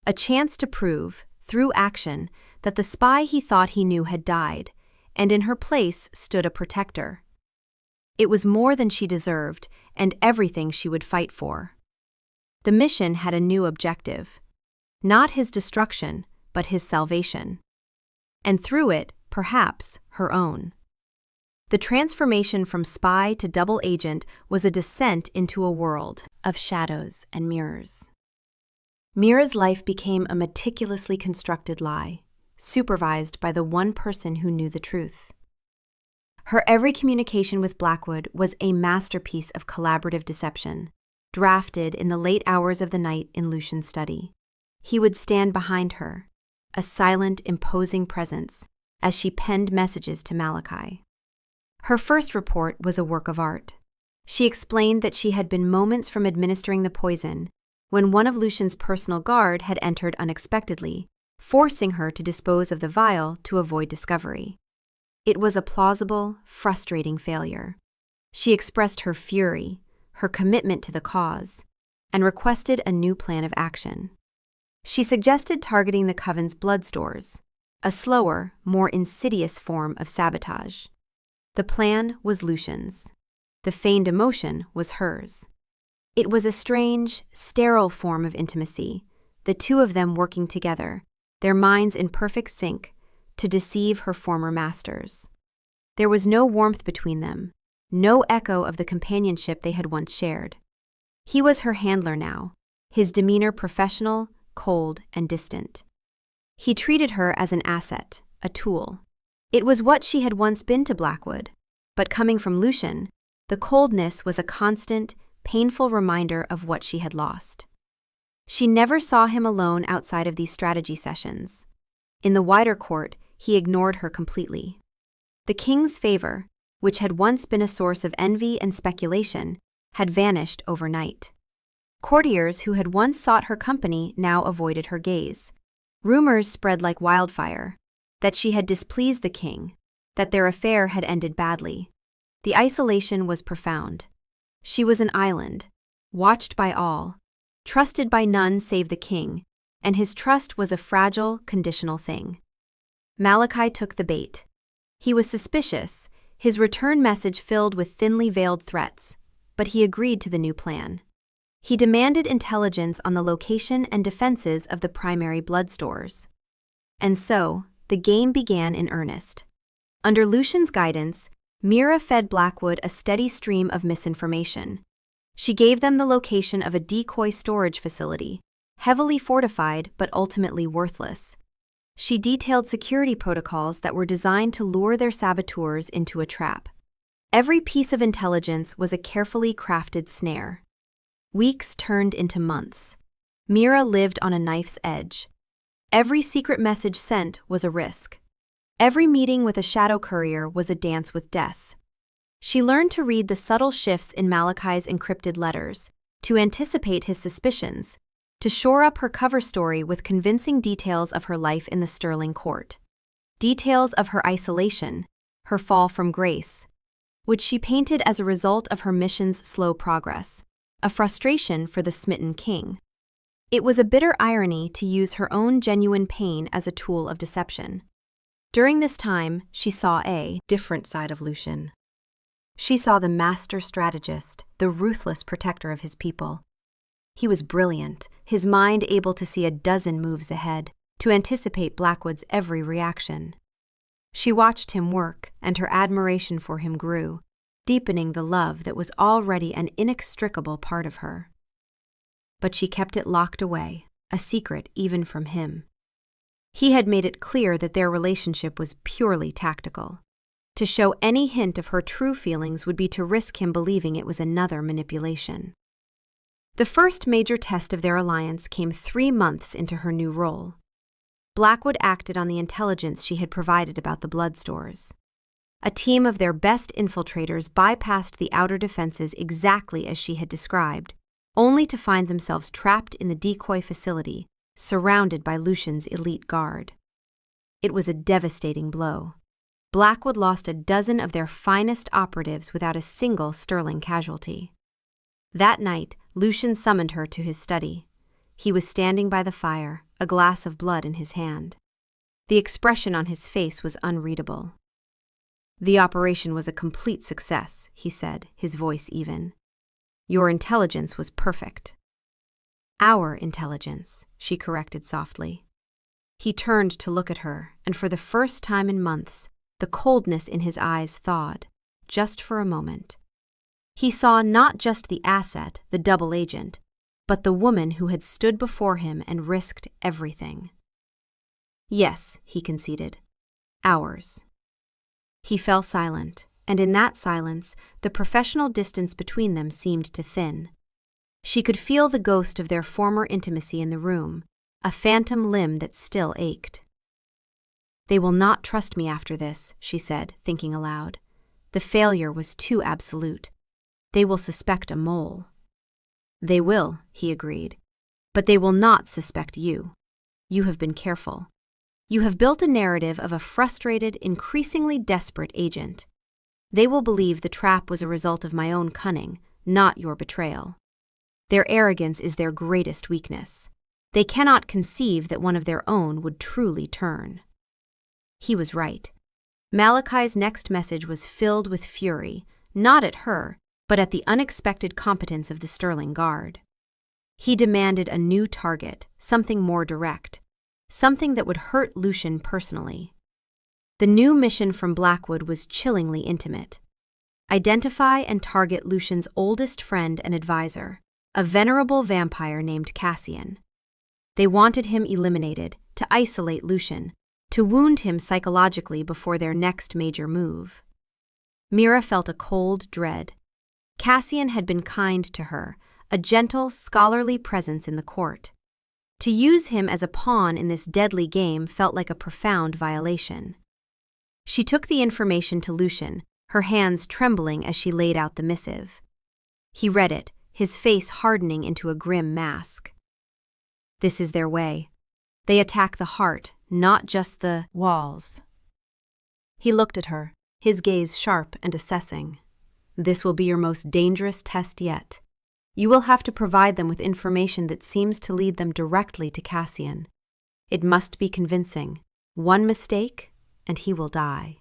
A chance to prove, through action, that the spy he thought he knew had died, and in her place stood a protector. It was more than she deserved, and everything she would fight for. The mission had a new objective. Not his destruction, but his salvation. And through it, perhaps, her own. The transformation from spy to double agent was a descent into a world of shadows and mirrors. Mira's life became a meticulously constructed lie, supervised by the one person who knew the truth. Her every communication with Blackwood was a masterpiece of collaborative deception, drafted in the late hours of the night in Lucian's study. He would stand behind her, a silent, imposing presence, as she penned messages to Malachi. Her first report was a work of art. She explained that she had been moments from administering the poison when one of Lucian's personal guard had entered unexpectedly, forcing her to dispose of the vial to avoid discovery. It was a plausible, frustrating failure. She expressed her fury, her commitment to the cause, and requested a new plan of action. She suggested targeting the Coven's blood stores, a slower, more insidious form of sabotage. The plan was Lucian's. The feigned emotion was hers. It was a strange, sterile form of intimacy, the two of them working together, their minds in perfect sync, to deceive her former masters. There was no warmth between them, no echo of the companionship they had once shared. He was her handler now, his demeanor professional, cold, and distant. He treated her as an asset, a tool. It was what she had once been to Blackwood, but coming from Lucian, the coldness was a constant, painful reminder of what she had lost. She never saw him alone outside of these strategy sessions. In the wider court, he ignored her completely. The king's favor, which had once been a source of envy and speculation, had vanished overnight. Courtiers who had once sought her company now avoided her gaze. Rumors spread like wildfire, that she had displeased the king, that their affair had ended badly. The isolation was profound. She was an island, watched by all, trusted by none save the king, and his trust was a fragile, conditional thing. Malachi took the bait. He was suspicious, his return message filled with thinly veiled threats, but he agreed to the new plan. He demanded intelligence on the location and defenses of the primary blood stores. And so, the game began in earnest. Under Lucian's guidance, Mira fed Blackwood a steady stream of misinformation. She gave them the location of a decoy storage facility, heavily fortified but ultimately worthless. She detailed security protocols that were designed to lure their saboteurs into a trap. Every piece of intelligence was a carefully crafted snare. Weeks turned into months. Mira lived on a knife's edge. Every secret message sent was a risk. Every meeting with a shadow courier was a dance with death. She learned to read the subtle shifts in Malachi's encrypted letters, to anticipate his suspicions, to shore up her cover story with convincing details of her life in the Sterling court. Details of her isolation, her fall from grace, which she painted as a result of her mission's slow progress, a frustration for the smitten king. It was a bitter irony to use her own genuine pain as a tool of deception. During this time, she saw a different side of Lucian. She saw the master strategist, the ruthless protector of his people. He was brilliant, his mind able to see a dozen moves ahead, to anticipate Blackwood's every reaction. She watched him work, and her admiration for him grew, deepening the love that was already an inextricable part of her. But she kept it locked away, a secret even from him. He had made it clear that their relationship was purely tactical. To show any hint of her true feelings would be to risk him believing it was another manipulation. The first major test of their alliance came 3 months into her new role. Blackwood acted on the intelligence she had provided about the blood stores. A team of their best infiltrators bypassed the outer defenses exactly as she had described, only to find themselves trapped in the decoy facility, surrounded by Lucian's elite guard. It was a devastating blow. Blackwood lost a dozen of their finest operatives without a single Sterling casualty. That night, Lucian summoned her to his study. He was standing by the fire, a glass of blood in his hand. The expression on his face was unreadable. "The operation was a complete success," he said, his voice even. "Your intelligence was perfect." "Our intelligence," she corrected softly. He turned to look at her, and for the first time in months, the coldness in his eyes thawed, just for a moment. He saw not just the asset, the double agent, but the woman who had stood before him and risked everything. "Yes," he conceded. "Ours." He fell silent, and in that silence, the professional distance between them seemed to thin. She could feel the ghost of their former intimacy in the room, a phantom limb that still ached. "They will not trust me after this," she said, thinking aloud. "The failure was too absolute. They will suspect a mole." "They will," he agreed. "But they will not suspect you. You have been careful. You have built a narrative of a frustrated, increasingly desperate agent. They will believe the trap was a result of my own cunning, not your betrayal. Their arrogance is their greatest weakness. They cannot conceive that one of their own would truly turn." He was right. Malachi's next message was filled with fury, not at her, but at the unexpected competence of the Sterling Guard. He demanded a new target, something more direct, something that would hurt Lucian personally. The new mission from Blackwood was chillingly intimate. Identify and target Lucian's oldest friend and advisor, a venerable vampire named Cassian. They wanted him eliminated, to isolate Lucian, to wound him psychologically before their next major move. Mira felt a cold dread. Cassian had been kind to her, a gentle, scholarly presence in the court. To use him as a pawn in this deadly game felt like a profound violation. She took the information to Lucian, her hands trembling as she laid out the missive. He read it, his face hardening into a grim mask. This is their way. They attack the heart, not just the walls. He looked at her, his gaze sharp and assessing. This will be your most dangerous test yet. You will have to provide them with information that seems to lead them directly to Cassian. It must be convincing. One mistake, and he will die.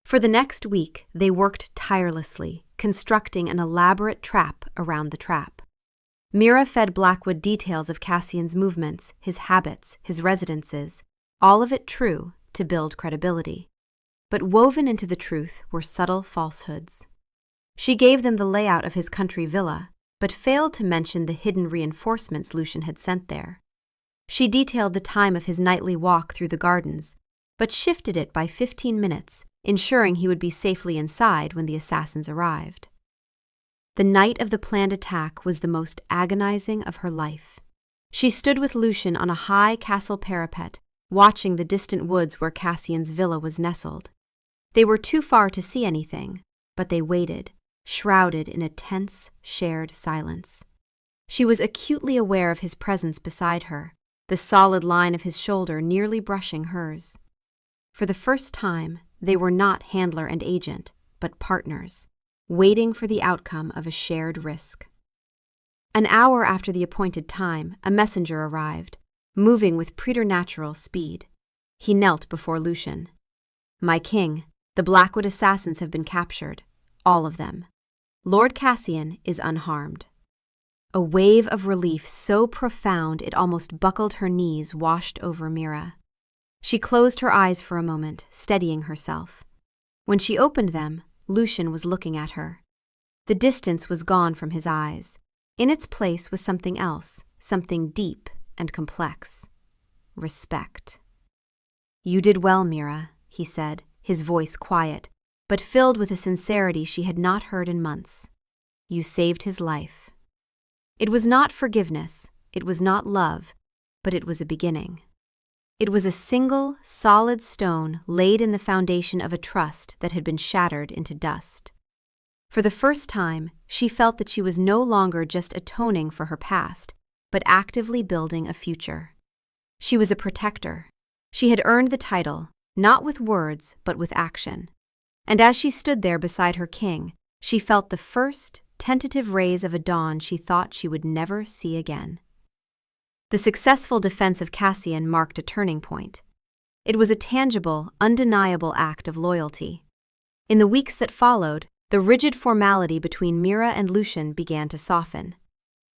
For the next week, they worked tirelessly, constructing an elaborate trap around the trap. Mira fed Blackwood details of Cassian's movements, his habits, his residences, all of it true to build credibility. But woven into the truth were subtle falsehoods. She gave them the layout of his country villa, but failed to mention the hidden reinforcements Lucian had sent there. She detailed the time of his nightly walk through the gardens, but shifted it by 15 minutes, ensuring he would be safely inside when the assassins arrived. The night of the planned attack was the most agonizing of her life. She stood with Lucian on a high castle parapet, watching the distant woods where Cassian's villa was nestled. They were too far to see anything, but they waited, shrouded in a tense, shared silence. She was acutely aware of his presence beside her, the solid line of his shoulder nearly brushing hers. For the first time, they were not handler and agent, but partners, waiting for the outcome of a shared risk. An hour after the appointed time, a messenger arrived, moving with preternatural speed. He knelt before Lucian. "My king, the Blackwood assassins have been captured, all of them. Lord Cassian is unharmed." A wave of relief so profound it almost buckled her knees washed over Mira. She closed her eyes for a moment, steadying herself. When she opened them, Lucian was looking at her. The distance was gone from his eyes. In its place was something else, something deep and complex. Respect. "You did well, Mira," he said, his voice quiet, but filled with a sincerity she had not heard in months. "You saved his life." It was not forgiveness, it was not love, but it was a beginning. It was a single, solid stone laid in the foundation of a trust that had been shattered into dust. For the first time, she felt that she was no longer just atoning for her past, but actively building a future. She was a protector. She had earned the title, not with words, but with action. And as she stood there beside her king, she felt the first, tentative rays of a dawn she thought she would never see again. The successful defense of Cassian marked a turning point. It was a tangible, undeniable act of loyalty. In the weeks that followed, the rigid formality between Mira and Lucian began to soften.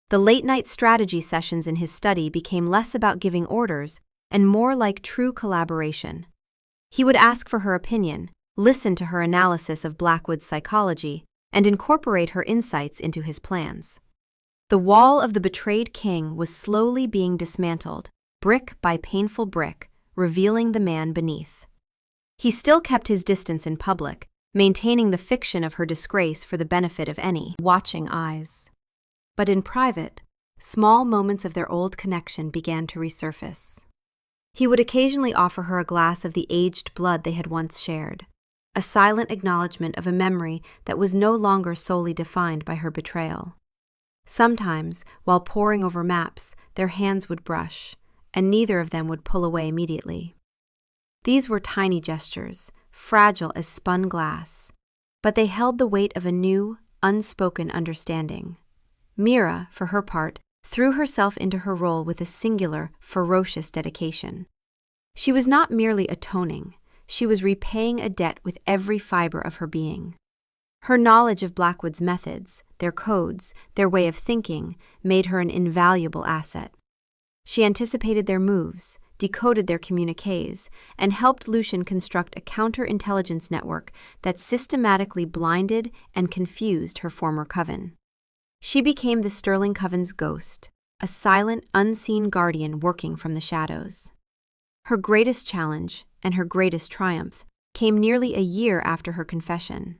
The late-night strategy sessions in his study became less about giving orders and more like true collaboration. He would ask for her opinion, listen to her analysis of Blackwood's psychology, and incorporate her insights into his plans. The wall of the betrayed king was slowly being dismantled, brick by painful brick, revealing the man beneath. He still kept his distance in public, maintaining the fiction of her disgrace for the benefit of any watching eyes. But in private, small moments of their old connection began to resurface. He would occasionally offer her a glass of the aged blood they had once shared, a silent acknowledgement of a memory that was no longer solely defined by her betrayal. Sometimes, while poring over maps, their hands would brush, and neither of them would pull away immediately. These were tiny gestures, fragile as spun glass, but they held the weight of a new, unspoken understanding. Mira, for her part, threw herself into her role with a singular, ferocious dedication. She was not merely atoning, she was repaying a debt with every fiber of her being. Her knowledge of Blackwood's methods, their codes, their way of thinking, made her an invaluable asset. She anticipated their moves, decoded their communiques, and helped Lucian construct a counterintelligence network that systematically blinded and confused her former coven. She became the Sterling Coven's ghost, a silent, unseen guardian working from the shadows. Her greatest challenge, and her greatest triumph, came nearly a year after her confession.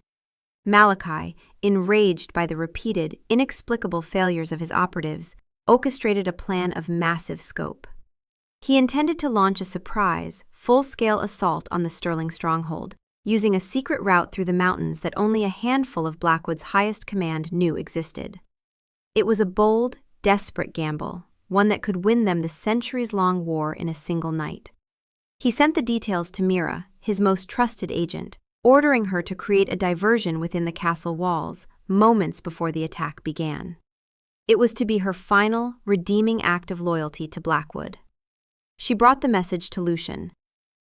Malachi, enraged by the repeated, inexplicable failures of his operatives, orchestrated a plan of massive scope. He intended to launch a surprise, full-scale assault on the Sterling stronghold, using a secret route through the mountains that only a handful of Blackwood's highest command knew existed. It was a bold, desperate gamble, one that could win them the centuries-long war in a single night. He sent the details to Mira, his most trusted agent, ordering her to create a diversion within the castle walls moments before the attack began. It was to be her final, redeeming act of loyalty to Blackwood. She brought the message to Lucian.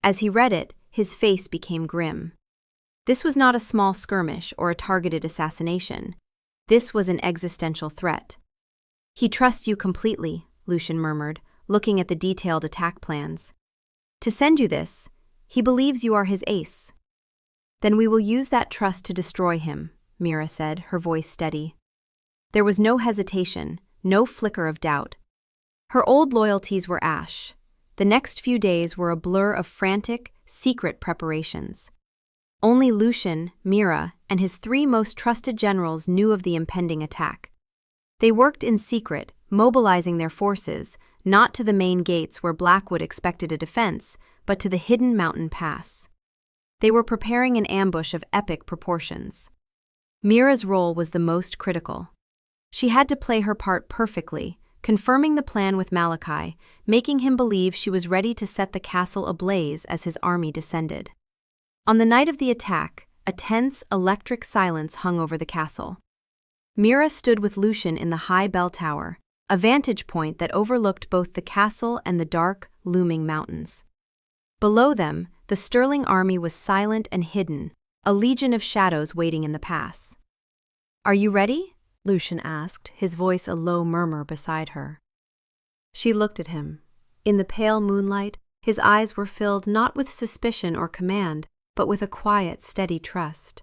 As he read it, his face became grim. This was not a small skirmish or a targeted assassination. This was an existential threat. "He trusts you completely," Lucian murmured, looking at the detailed attack plans. "To send you this, he believes you are his ace." "Then we will use that trust to destroy him," Mira said, her voice steady. There was no hesitation, no flicker of doubt. Her old loyalties were ash. The next few days were a blur of frantic, secret preparations. Only Lucian, Mira, and his 3 most trusted generals knew of the impending attack. They worked in secret, mobilizing their forces, not to the main gates where Blackwood expected a defense, but to the hidden mountain pass. They were preparing an ambush of epic proportions. Mira's role was the most critical. She had to play her part perfectly, confirming the plan with Malachi, making him believe she was ready to set the castle ablaze as his army descended. On the night of the attack, a tense, electric silence hung over the castle. Mira stood with Lucian in the high bell tower, a vantage point that overlooked both the castle and the dark, looming mountains. Below them, the Sterling army was silent and hidden, a legion of shadows waiting in the pass. "Are you ready?" Lucian asked, his voice a low murmur beside her. She looked at him. In the pale moonlight, his eyes were filled not with suspicion or command, but with a quiet, steady trust.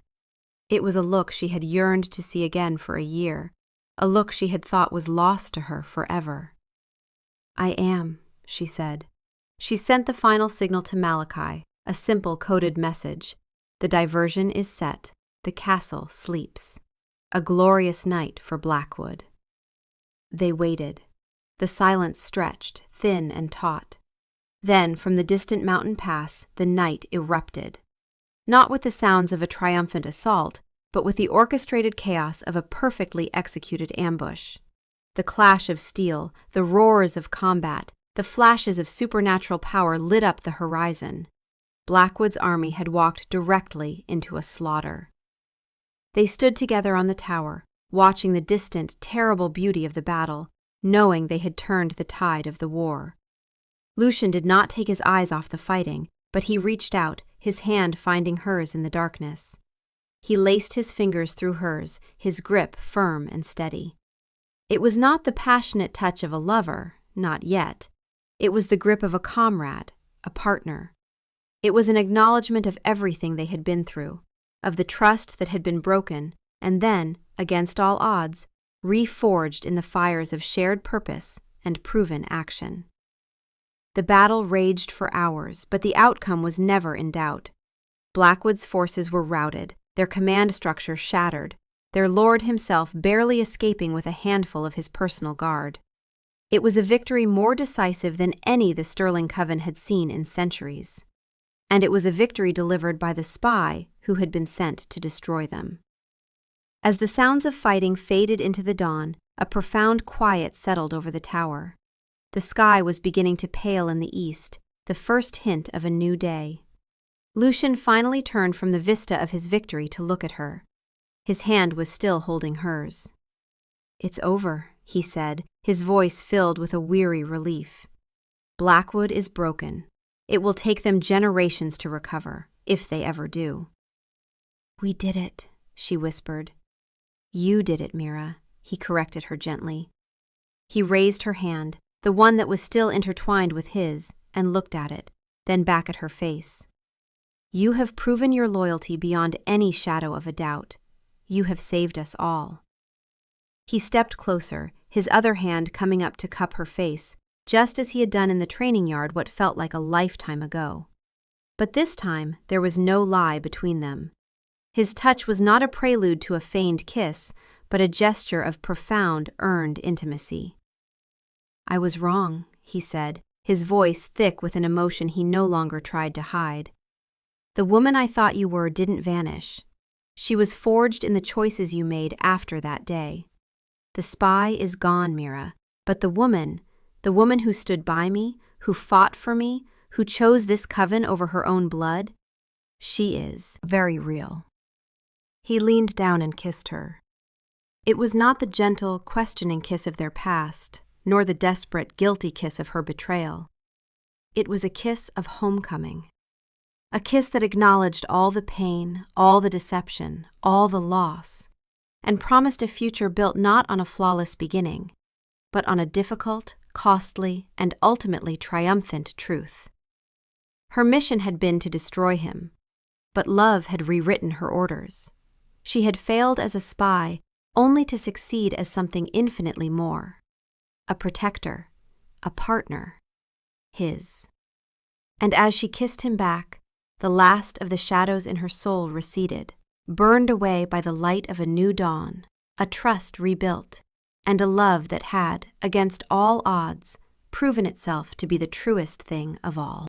It was a look she had yearned to see again for a year, a look she had thought was lost to her forever. "I am," she said. She sent the final signal to Malachi, a simple coded message. "The diversion is set. The castle sleeps. A glorious night for Blackwood." They waited. The silence stretched, thin and taut. Then, from the distant mountain pass, the night erupted. Not with the sounds of a triumphant assault, but with the orchestrated chaos of a perfectly executed ambush. The clash of steel, the roars of combat, the flashes of supernatural power lit up the horizon. Blackwood's army had walked directly into a slaughter. They stood together on the tower, watching the distant, terrible beauty of the battle, knowing they had turned the tide of the war. Lucian did not take his eyes off the fighting, but he reached out, his hand finding hers in the darkness. He laced his fingers through hers, his grip firm and steady. It was not the passionate touch of a lover, not yet. It was the grip of a comrade, a partner. It was an acknowledgement of everything they had been through, of the trust that had been broken, and then, against all odds, reforged in the fires of shared purpose and proven action. The battle raged for hours, but the outcome was never in doubt. Blackwood's forces were routed, their command structure shattered, their lord himself barely escaping with a handful of his personal guard. It was a victory more decisive than any the Sterling Coven had seen in centuries. And it was a victory delivered by the spy who had been sent to destroy them. As the sounds of fighting faded into the dawn, a profound quiet settled over the tower. The sky was beginning to pale in the east, the first hint of a new day. Lucian finally turned from the vista of his victory to look at her. His hand was still holding hers. "It's over," he said, his voice filled with a weary relief. "Blackwood is broken. It will take them generations to recover, if they ever do." "We did it," she whispered. "You did it, Mira," he corrected her gently. He raised her hand, the one that was still intertwined with his, and looked at it, then back at her face. You have proven your loyalty beyond any shadow of a doubt. You have saved us all. He stepped closer, his other hand coming up to cup her face, just as he had done in the training yard what felt like a lifetime ago. But this time, there was no lie between them. His touch was not a prelude to a feigned kiss, but a gesture of profound, earned intimacy. I was wrong, he said, his voice thick with an emotion he no longer tried to hide. The woman I thought you were didn't vanish. She was forged in the choices you made after that day. The spy is gone, Mira, but the woman who stood by me, who fought for me, who chose this coven over her own blood, she is very real. He leaned down and kissed her. It was not the gentle, questioning kiss of their past, nor the desperate, guilty kiss of her betrayal. It was a kiss of homecoming. A kiss that acknowledged all the pain, all the deception, all the loss, and promised a future built not on a flawless beginning, but on a difficult, costly, and ultimately triumphant truth. Her mission had been to destroy him, but love had rewritten her orders. She had failed as a spy only to succeed as something infinitely more. A protector, a partner, his. And as she kissed him back, the last of the shadows in her soul receded, burned away by the light of a new dawn, a trust rebuilt, and a love that had, against all odds, proven itself to be the truest thing of all.